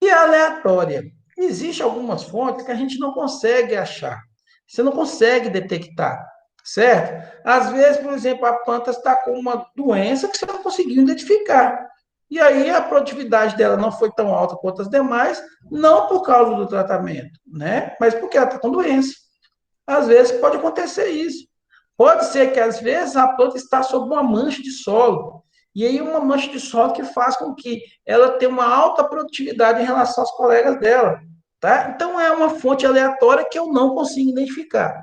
E a aleatória. Existem algumas fontes que a gente não consegue achar. Você não consegue detectar, certo? Às vezes, por exemplo, a planta está com uma doença que você não conseguiu identificar. E aí a produtividade dela não foi tão alta quanto as demais, não por causa do tratamento, né? Mas porque ela está com doença. Às vezes pode acontecer isso. Pode ser que, às vezes, a planta está sob uma mancha de solo. E aí, uma mancha de solo que faz com que ela tenha uma alta produtividade em relação aos colegas dela. Tá? Então, é uma fonte aleatória que eu não consigo identificar.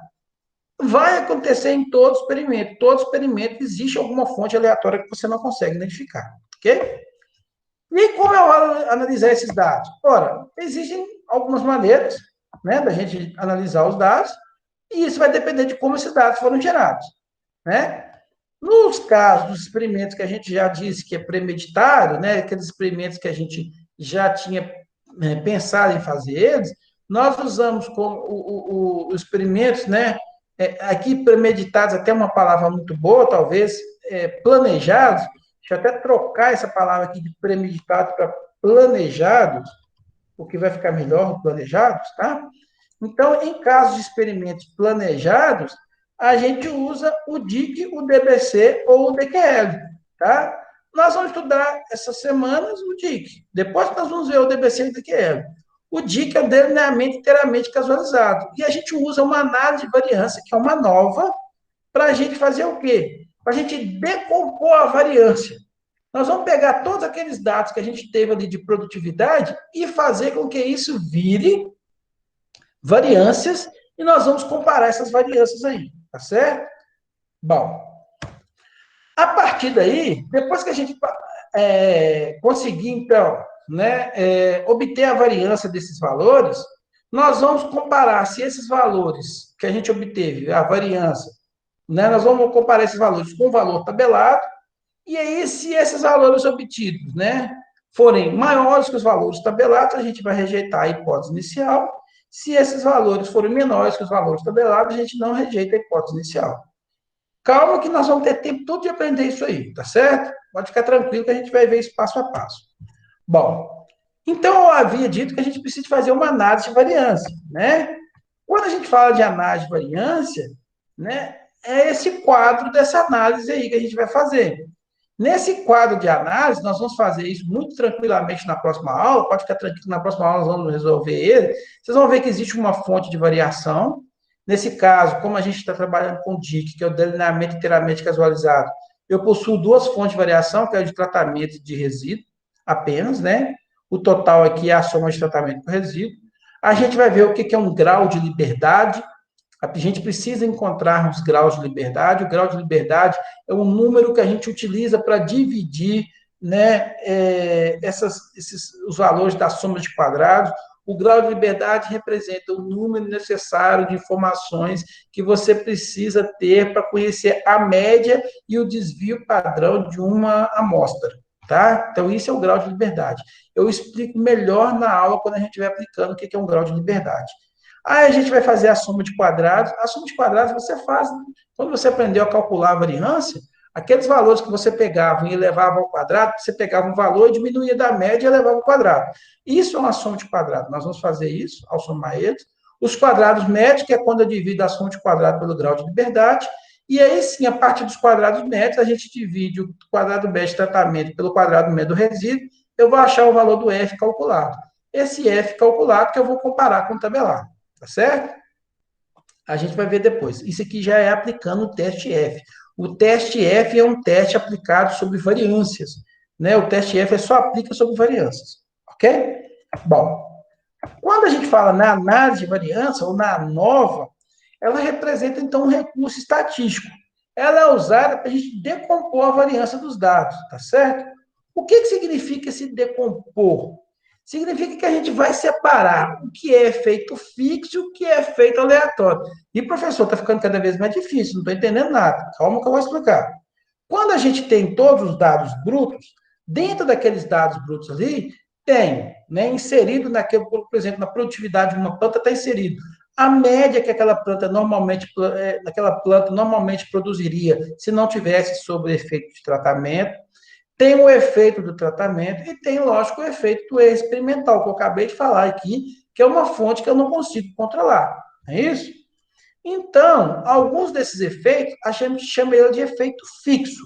Vai acontecer em todo experimento. Todo experimento existe alguma fonte aleatória que você não consegue identificar. Ok? E como eu vou analisar esses dados? Ora, existem algumas maneiras, né, da gente analisar os dados, e isso vai depender de como esses dados foram gerados, né? Nos casos dos experimentos que a gente já disse que é premeditado, né, aqueles experimentos que a gente já tinha pensado em fazer eles, nós usamos como os experimentos, né, aqui premeditados, até uma palavra muito boa, talvez, planejados. Deixa eu até trocar essa palavra aqui de premeditado para planejados, porque vai ficar melhor planejados, tá? Então, em casos de experimentos planejados, a gente usa o DIC, o DBC ou o DQL, tá? Nós vamos estudar essas semanas o DIC. Depois nós vamos ver o DBC e o DQL. O DIC é o delineamento inteiramente casualizado. E a gente usa uma análise de variância, que é uma nova, para a gente fazer o quê? Para a gente decompor a variância. Nós vamos pegar todos aqueles dados que a gente teve ali de produtividade e fazer com que isso vire variâncias, e nós vamos comparar essas variâncias aí, tá certo? Bom, a partir daí, depois que a gente conseguir, então, né, obter a variância desses valores, nós vamos comparar se esses valores que a gente obteve, a variância, né, nós vamos comparar esses valores com o valor tabelado, e aí, se esses valores obtidos, né, forem maiores que os valores tabelados, a gente vai rejeitar a hipótese inicial. Se esses valores forem menores que os valores tabelados, a gente não rejeita a hipótese inicial. Calma que nós vamos ter tempo todo de aprender isso aí, tá certo? Pode ficar tranquilo que a gente vai ver isso passo a passo. Bom, então eu havia dito que a gente precisa fazer uma análise de variância, né? Quando a gente fala de análise de variância, né, é esse quadro dessa análise aí que a gente vai fazer. Nesse quadro de análise, nós vamos fazer isso muito tranquilamente na próxima aula, pode ficar tranquilo, na próxima aula nós vamos resolver ele. Vocês vão ver que existe uma fonte de variação. Nesse caso, como a gente está trabalhando com o DIC, que é o delineamento inteiramente casualizado, eu possuo duas fontes de variação, que é o de tratamento e de resíduo, apenas, né? O total aqui é a soma de tratamento com resíduo. A gente vai ver o que é um grau de liberdade. A gente precisa encontrar os graus de liberdade. O grau de liberdade é um número que a gente utiliza para dividir, né, os valores da soma de quadrados. O grau de liberdade representa o número necessário de informações que você precisa ter para conhecer a média e o desvio padrão de uma amostra, tá? Então, isso é o grau de liberdade. Eu explico melhor na aula quando a gente estiver aplicando o que é um grau de liberdade. Aí a gente vai fazer a soma de quadrados. A soma de quadrados você faz, quando você aprendeu a calcular a variância, aqueles valores que você pegava e elevava ao quadrado, você pegava um valor e diminuía da média e elevava ao quadrado. Isso é uma soma de quadrado. Nós vamos fazer isso ao somar eles. Os quadrados médios, que é quando eu divido as fontes quadradas pelo grau de liberdade, e aí sim, a partir dos quadrados médios, a gente divide o quadrado médio de tratamento pelo quadrado médio do resíduo, eu vou achar o valor do F calculado. Esse F calculado que eu vou comparar com o tabelado, tá certo? A gente vai ver depois. Isso aqui já é aplicando o teste F. O teste F é um teste aplicado sobre variâncias, né? O teste F só aplica sobre variâncias, ok? Bom, quando a gente fala na análise de variância ou na ANOVA, ela representa, então, um recurso estatístico. Ela é usada para a gente decompor a variância dos dados, tá certo? O que significa esse decompor? Significa que a gente vai separar o que é efeito fixo e o que é efeito aleatório. E, professor, está ficando cada vez mais difícil, não estou entendendo nada. Calma que eu vou explicar. Quando a gente tem todos os dados brutos, dentro daqueles dados brutos ali, tem, né, inserido naquele, por exemplo, na produtividade de uma planta está inserido a média que aquela planta normalmente produziria se não tivesse sob o efeito de tratamento, tem o efeito do tratamento e tem, lógico, o efeito do erro experimental, que eu acabei de falar aqui, que é uma fonte que eu não consigo controlar. É isso? Então, alguns desses efeitos, a gente chama ele de efeito fixo.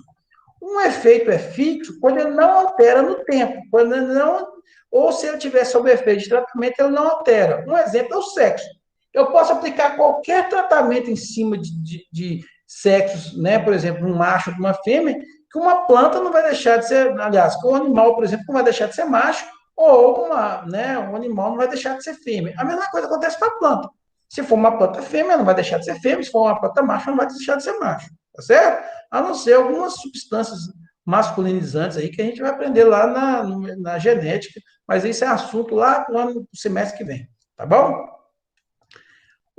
Um efeito é fixo quando ele não altera no tempo, quando ele não, ou se ele tiver sob efeito de tratamento, ele não altera. Um exemplo é o sexo. Eu posso aplicar qualquer tratamento em cima de sexos, né? Por exemplo, um macho de uma fêmea, que uma planta não vai deixar de ser, aliás, que um animal, por exemplo, não vai deixar de ser macho, ou um animal não vai deixar de ser fêmea. A mesma coisa acontece com a planta. Se for uma planta fêmea, não vai deixar de ser fêmea, se for uma planta macho, não vai deixar de ser macho. Tá certo? A não ser algumas substâncias masculinizantes aí que a gente vai aprender lá na genética, mas isso é assunto lá no semestre que vem. Tá bom?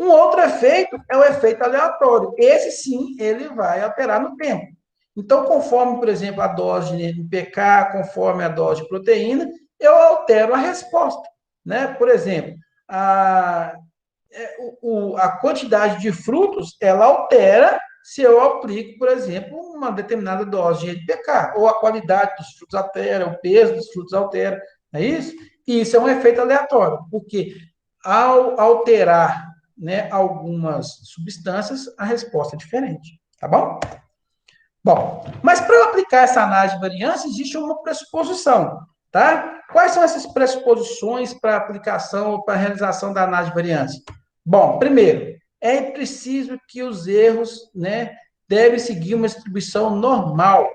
Um outro efeito é o efeito aleatório. Esse sim, ele vai alterar no tempo. Então, conforme, por exemplo, a dose de NPK, conforme a dose de proteína, eu altero a resposta. Né? Por exemplo, a quantidade de frutos, ela altera se eu aplico, por exemplo, uma determinada dose de NPK, ou a qualidade dos frutos altera, o peso dos frutos altera, não é isso? E isso é um efeito aleatório, porque ao alterar, né, algumas substâncias, a resposta é diferente, tá bom? Bom, mas para eu aplicar essa análise de variância, existe uma pressuposição, tá? Quais são essas pressuposições para aplicação ou para realização da análise de variância? Bom, primeiro, é preciso que os erros, né, devem seguir uma distribuição normal.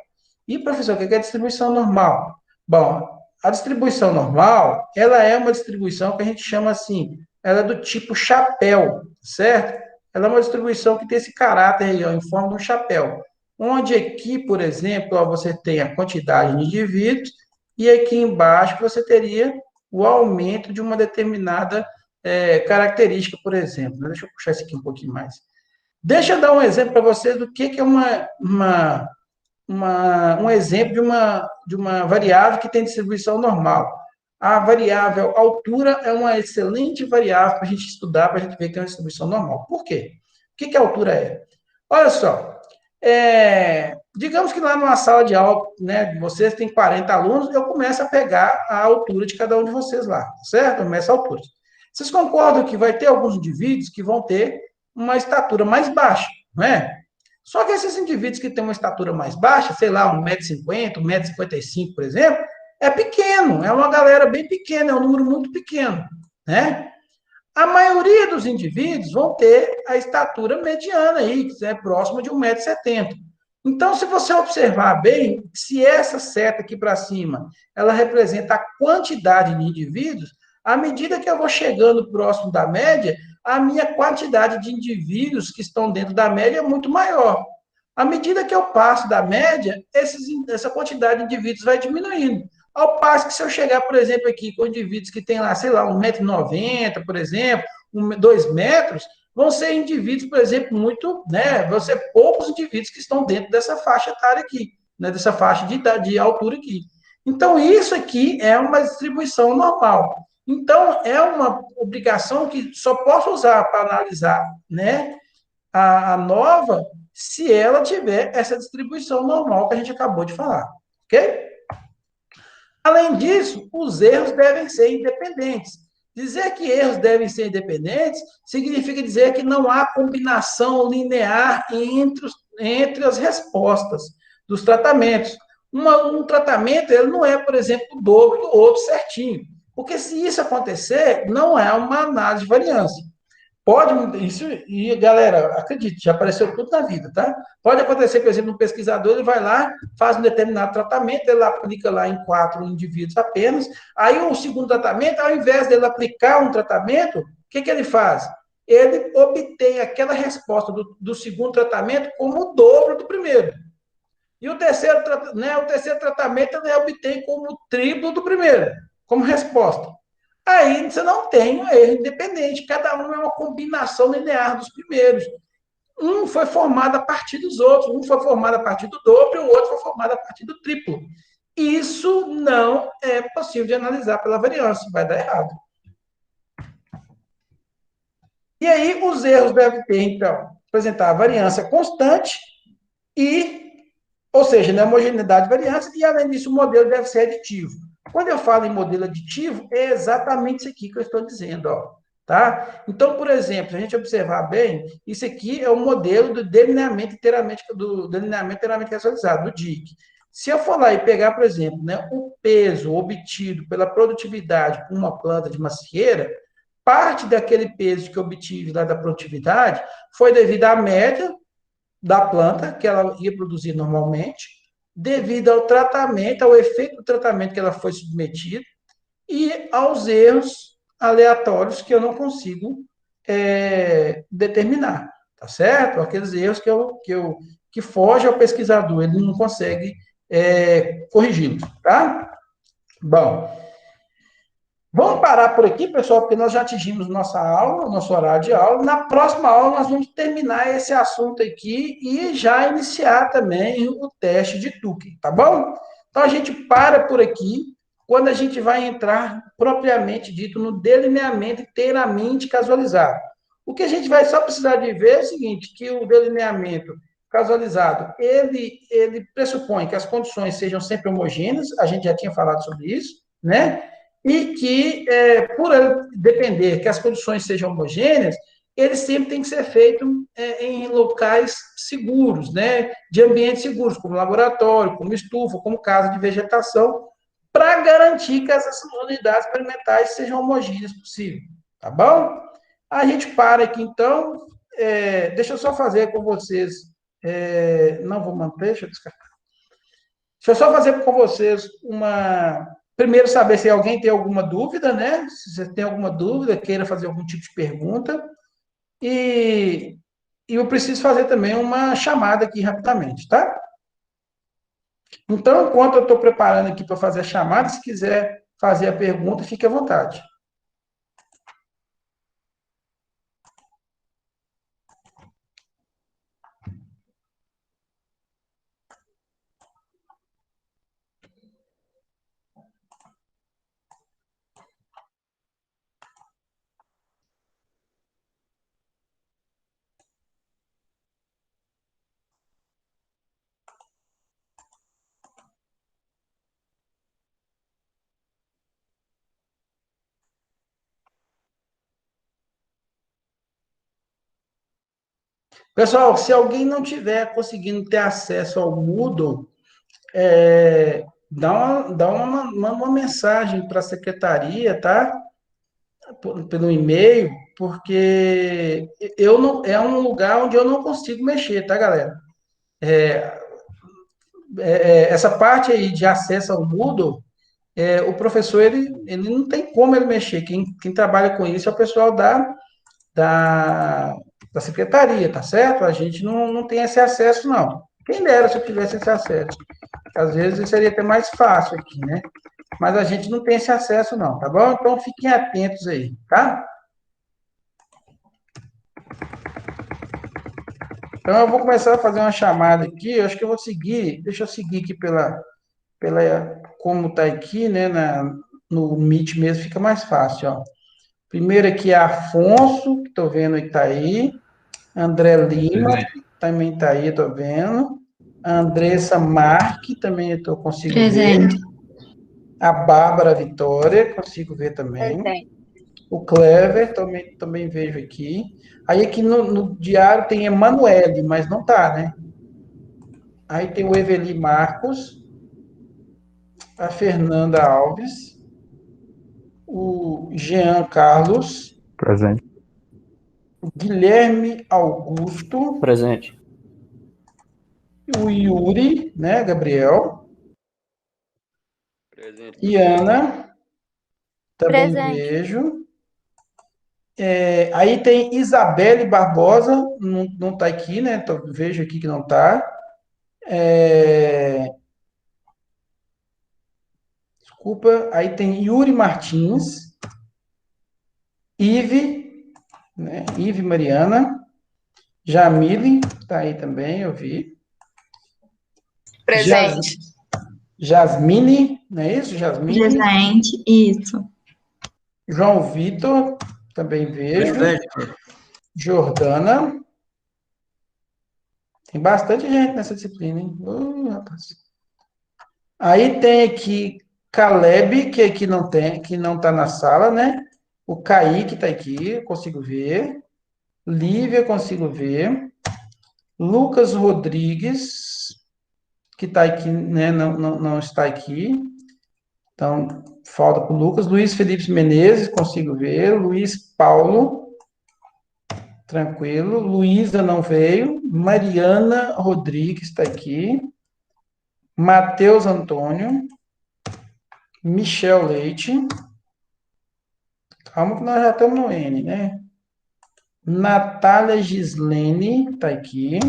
E, professor, o que é distribuição normal? Bom, a distribuição normal, ela é uma distribuição que a gente chama assim, ela é do tipo chapéu, certo? Ela é uma distribuição que tem esse caráter aí, ó, em forma de um chapéu. Onde aqui, por exemplo, ó, você tem a quantidade de indivíduos e aqui embaixo você teria o aumento de uma determinada característica, por exemplo. Deixa eu puxar isso aqui um pouquinho mais. Deixa eu dar um exemplo para vocês do que é um exemplo de uma variável que tem distribuição normal. A variável altura é uma excelente variável para a gente estudar, para a gente ver que é uma distribuição normal. Por quê? O que a altura é? Olha só, digamos que lá numa sala de aula, né, vocês têm 40 alunos, eu começo a pegar a altura de cada um de vocês lá, certo? Eu começo a altura. Vocês concordam que vai ter alguns indivíduos que vão ter uma estatura mais baixa, não é? Só que esses indivíduos que têm uma estatura mais baixa, sei lá, 1,50 m, 1,55 m, por exemplo, é pequeno, é uma galera bem pequena, é um número muito pequeno, né? A maioria dos indivíduos vão ter a estatura mediana aí, que é próxima de 1,70 m. Então, se você observar bem, se essa seta aqui para cima, ela representa a quantidade de indivíduos, à medida que eu vou chegando próximo da média, a minha quantidade de indivíduos que estão dentro da média é muito maior. À medida que eu passo da média, essa quantidade de indivíduos vai diminuindo. Ao passo que se eu chegar, por exemplo, aqui com indivíduos que têm lá, sei lá, 1,90 m, por exemplo, 2 metros, vão ser indivíduos, por exemplo, vão ser poucos indivíduos que estão dentro dessa faixa etária aqui, né, dessa faixa de altura aqui. Então, isso aqui é uma distribuição normal. Então, é uma obrigação que só posso usar para analisar, né, a nova se ela tiver essa distribuição normal que a gente acabou de falar, ok? Além disso, os erros devem ser independentes. Dizer que erros devem ser independentes significa dizer que não há combinação linear entre as respostas dos tratamentos. Um tratamento ele não é, por exemplo, o dobro do outro certinho. Porque se isso acontecer, não é uma análise de variância. Pode, isso, e galera, acredite, já apareceu tudo na vida, tá? Pode acontecer, por exemplo, um pesquisador, ele vai lá, faz um determinado tratamento, ele aplica lá em 4 indivíduos apenas, aí o segundo tratamento, ao invés dele aplicar um tratamento, o que ele faz? Ele obtém aquela resposta do segundo tratamento como o dobro do primeiro. E o terceiro tratamento ele obtém como o triplo do primeiro, como resposta. Aí você não tem um erro independente, cada um é uma combinação linear dos primeiros. Um foi formado a partir dos outros, um foi formado a partir do dobro e o outro foi formado a partir do triplo. Isso não é possível de analisar pela variância, vai dar errado. E aí os erros devem ter, então, apresentar a variância constante ou seja, na homogeneidade de variância, e além disso o modelo deve ser aditivo. Quando eu falo em modelo aditivo, é exatamente isso aqui que eu estou dizendo, ó. Tá? Então, por exemplo, se a gente observar bem, isso aqui é o modelo do delineamento inteiramente racionalizado, do DIC. Se eu for lá e pegar, por exemplo, né, o peso obtido pela produtividade por uma planta de macieira, parte daquele peso que eu obtive lá da produtividade foi devido à média da planta que ela ia produzir normalmente, devido ao tratamento, ao efeito do tratamento que ela foi submetida, e aos erros aleatórios que eu não consigo determinar, tá certo? Aqueles erros que foge ao pesquisador, ele não consegue corrigi-los, tá? Bom, vamos parar por aqui, pessoal, porque nós já atingimos nossa aula, nosso horário de aula. Na próxima aula, nós vamos terminar esse assunto aqui e já iniciar também o teste de Turing, tá bom? Então, a gente para por aqui, quando a gente vai entrar, propriamente dito, no delineamento inteiramente casualizado. O que a gente vai só precisar de ver é o seguinte, que o delineamento casualizado, ele pressupõe que as condições sejam sempre homogêneas, a gente já tinha falado sobre isso, né? E que, por ele depender que as condições sejam homogêneas, ele sempre tem que ser feito em locais seguros, né? De ambientes seguros, como laboratório, como estufa, como casa de vegetação, para garantir que essas unidades experimentais sejam homogêneas possível, tá bom? A gente para aqui, então. Deixa eu só fazer com vocês. Não vou manter, deixa eu descartar. Deixa eu só fazer com vocês uma. Primeiro, saber se alguém tem alguma dúvida, né? Se você tem alguma dúvida, queira fazer algum tipo de pergunta. E eu preciso fazer também uma chamada aqui rapidamente, tá? Então, enquanto eu estou preparando aqui para fazer a chamada, se quiser fazer a pergunta, fique à vontade. Pessoal, se alguém não tiver conseguindo ter acesso ao Moodle, manda uma mensagem para a secretaria, tá? Pelo e-mail, porque eu não, é um lugar onde eu não consigo mexer, tá, galera? Essa parte aí de acesso ao Moodle, o professor, ele não tem como ele mexer. Quem trabalha com isso é o pessoal da, da secretaria, tá certo? A gente não tem esse acesso, não. Quem dera se eu tivesse esse acesso. Às vezes seria até mais fácil aqui, né? Mas a gente não tem esse acesso, não, tá bom? Então fiquem atentos aí, tá? Então eu vou começar a fazer uma chamada aqui. Eu acho que eu vou seguir. Deixa eu seguir aqui como tá aqui, né? No Meet mesmo fica mais fácil, ó. Primeiro aqui é Afonso, que estou vendo que está aí. André Lima, que também está aí, estou vendo. Andressa Marque, também consigo ver. A Bárbara Vitória, consigo ver também. O Clever, também vejo aqui. Aí aqui no diário tem Emanuele, mas não tá, né? Aí tem o Eveli Marcos, a Fernanda Alves, o Jean Carlos, Presente. o Guilherme Augusto, Presente. o Yuri, né, Gabriel, Presente. e Ana, também Presente. vejo. Aí tem Isabelle Barbosa, não tá aqui, né? Vejo aqui que não tá. Desculpa. Aí tem Yuri Martins, Ive, né? Ive Mariana, Jamile, tá aí também, eu vi. Presente. Jasmine, não é isso? Jasmine. Presente. Isso. João Vitor, também vejo. Presente. Jordana. Tem bastante gente nessa disciplina, hein? Rapaz. Aí tem aqui Caleb, que aqui não tem, que não tá na sala, né? O Kaique tá aqui, eu consigo ver. Lívia, eu consigo ver. Lucas Rodrigues, que tá aqui, né? Não está aqui. Então, falta para o Lucas. Luiz Felipe Menezes, consigo ver. Luiz Paulo, tranquilo. Luísa não veio. Mariana Rodrigues está aqui. Matheus Antônio. Michel Leite. Calma que nós já estamos no N, né? Natália Gislene está aqui.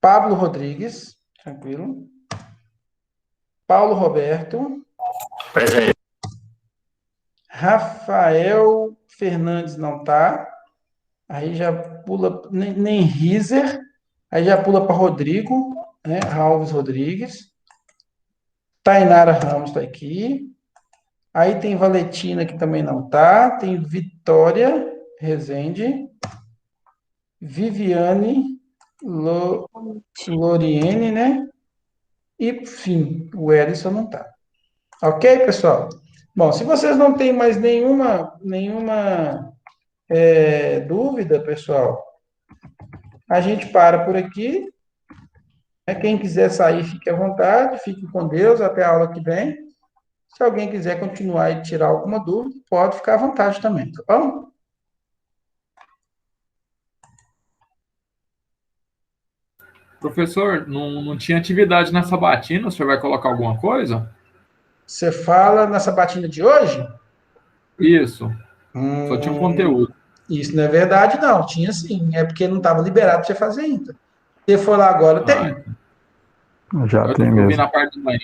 Pablo Rodrigues, tranquilo. Paulo Roberto. Presente. Rafael Fernandes não está. Aí já pula, nem Riser. Aí já pula para Rodrigo, né? Alves Rodrigues. Tainara Ramos está aqui. Aí tem Valentina, que também não está. Tem Vitória Rezende. Viviane Loriene, né? E, fim, o Ellison não está. Ok, pessoal? Bom, se vocês não têm mais nenhuma dúvida, pessoal, a gente para por aqui. Quem quiser sair, fique à vontade, fique com Deus, até a aula que vem. Se alguém quiser continuar e tirar alguma dúvida, pode ficar à vontade também, tá bom? Professor, não tinha atividade na sabatina, o senhor vai colocar alguma coisa? Você fala na sabatina de hoje? Isso, só tinha um conteúdo. Isso não é verdade, não. Tinha sim, é porque não estava liberado para você fazer ainda. Se você for lá agora, tem. Já tem Eu vi mesmo. na parte da manhã.